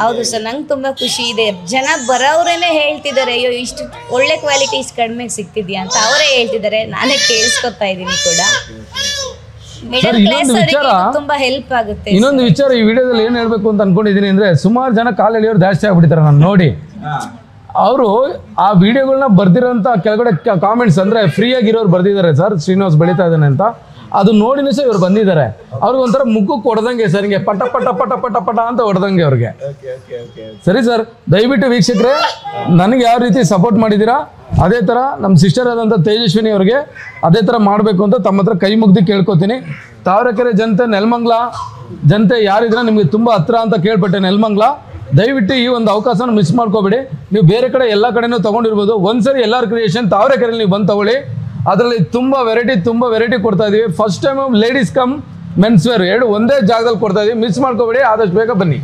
ಹೌದು ಸರ್, ನಂಗೆ ತುಂಬಾ ಖುಷಿ ಇದೆ. ಜನ ಬರೋರೇನೆ ಹೇಳ್ತಿದ್ದಾರೆ, ಅಯ್ಯೋ ಇಷ್ಟು ಒಳ್ಳೆ ಕ್ವಾಲಿಟಿ ಇಷ್ಟು ಕಡಿಮೆಗೆ ಸಿಗ್ತಿದ್ಯಾ ಅಂತ ಅವರೇ ಹೇಳ್ತಿದ್ದಾರೆ. ನಾನೇ ಕೇಳಿಸ್ಕೊತಾ ಇದ್ದೀನಿ ಕೂಡ. ತುಂಬಾ ಹೆಲ್ಪ್ ಆಗುತ್ತೆ. ಇನ್ನೊಂದು ವಿಚಾರ ಈ ವಿಡಿಯೋದಲ್ಲಿ ಏನ್ ಹೇಳ್ಬೇಕು ಅಂತ ಅನ್ಕೊಂಡಿದೀನಿ ಅಂದ್ರೆ, ಸುಮಾರು ಜನ ಕಾಲ್ ಎಳೆಯೋರು ಜಾಸ್ತಿ ಆಗ್ಬಿಟ್ಟಿದ್ದಾರೆ ನಾನು ನೋಡಿ. ಅವರು ಆ ವಿಡಿಯೋಗಳನ್ನ ಬರ್ದಿರೋಂಥ ಕೆಳಗಡೆ ಕಾಮೆಂಟ್ಸ್ ಅಂದ್ರೆ ಫ್ರೀ ಆಗಿರೋರು ಬರ್ದಿದ್ದಾರೆ ಸರ್, ಶ್ರೀನಿವಾಸ್ ಬೆಳೀತಾ ಇದ್ದಾನೆ ಅಂತ. ಅದು ನೋಡಿನೂ ಸಹ ಇವ್ರು ಬಂದಿದ್ದಾರೆ. ಅವ್ರಿಗೆ ಒಂಥರ ಮುಖಕ್ಕೆ ಹೊಡೆದಂಗೆ ಸರ್, ಹಿಂಗೆ ಪಟ ಪಟ ಪಟ ಪಟ ಪಟ ಅಂತ ಹೊಡೆದಂಗೆ ಅವ್ರಿಗೆ. ಸರಿ ಸರ್, ದಯವಿಟ್ಟು ವೀಕ್ಷಕರೇ ನನಗೆ ಯಾವ ರೀತಿ ಸಪೋರ್ಟ್ ಮಾಡಿದ್ದೀರಾ ಅದೇ ಥರ ನಮ್ಮ ಸಿಸ್ಟರ್ ಆದಂಥ ತೇಜಸ್ವಿನಿ ಅವ್ರಿಗೆ ಅದೇ ಥರ ಮಾಡಬೇಕು ಅಂತ ತಮ್ಮ ಹತ್ರ ಕೈ ಮುಗ್ದು ಕೇಳ್ಕೊತೀನಿ. ತಾವರೆಕೆರೆ ಜನತೆ, ನೆಲಮಂಗಲ ಜನತೆ ಯಾರಿದ್ರೆ ನಿಮಗೆ ತುಂಬ ಹತ್ರ ಅಂತ ಕೇಳ್ಪಟ್ಟೆ ನೆಲಮಂಗಲ. ದಯವಿಟ್ಟು ಈ ಒಂದು ಅವಕಾಶನ ಮಿಸ್ ಮಾಡ್ಕೋಬೇಡಿ. ನೀವು ಬೇರೆ ಕಡೆ ಎಲ್ಲ ಕಡೆನೂ ತೊಗೊಂಡಿರ್ಬೋದು. ಒಂದ್ಸರಿ ಎಲ್ಲಾರ್ ಕ್ರಿಯೇಷನ್ ತಾವರೆಕೆರೆಯಲ್ಲಿ ನೀವು ಬಂದು ತಗೊಳ್ಳಿ. ಅದರಲ್ಲಿ ತುಂಬ ವೆರೈಟಿ ಕೊಡ್ತಾ ಇದೀವಿ. First time ladies cum men's wear ಎರಡು ಒಂದೇ ಜಾಗದಲ್ಲಿ ಕೊಡ್ತಾ ಇದೀವಿ. ಮಿಸ್ ಮಾಡ್ಕೋಬೇಡಿ, ಆದಷ್ಟು ಬೇಗ ಬನ್ನಿ.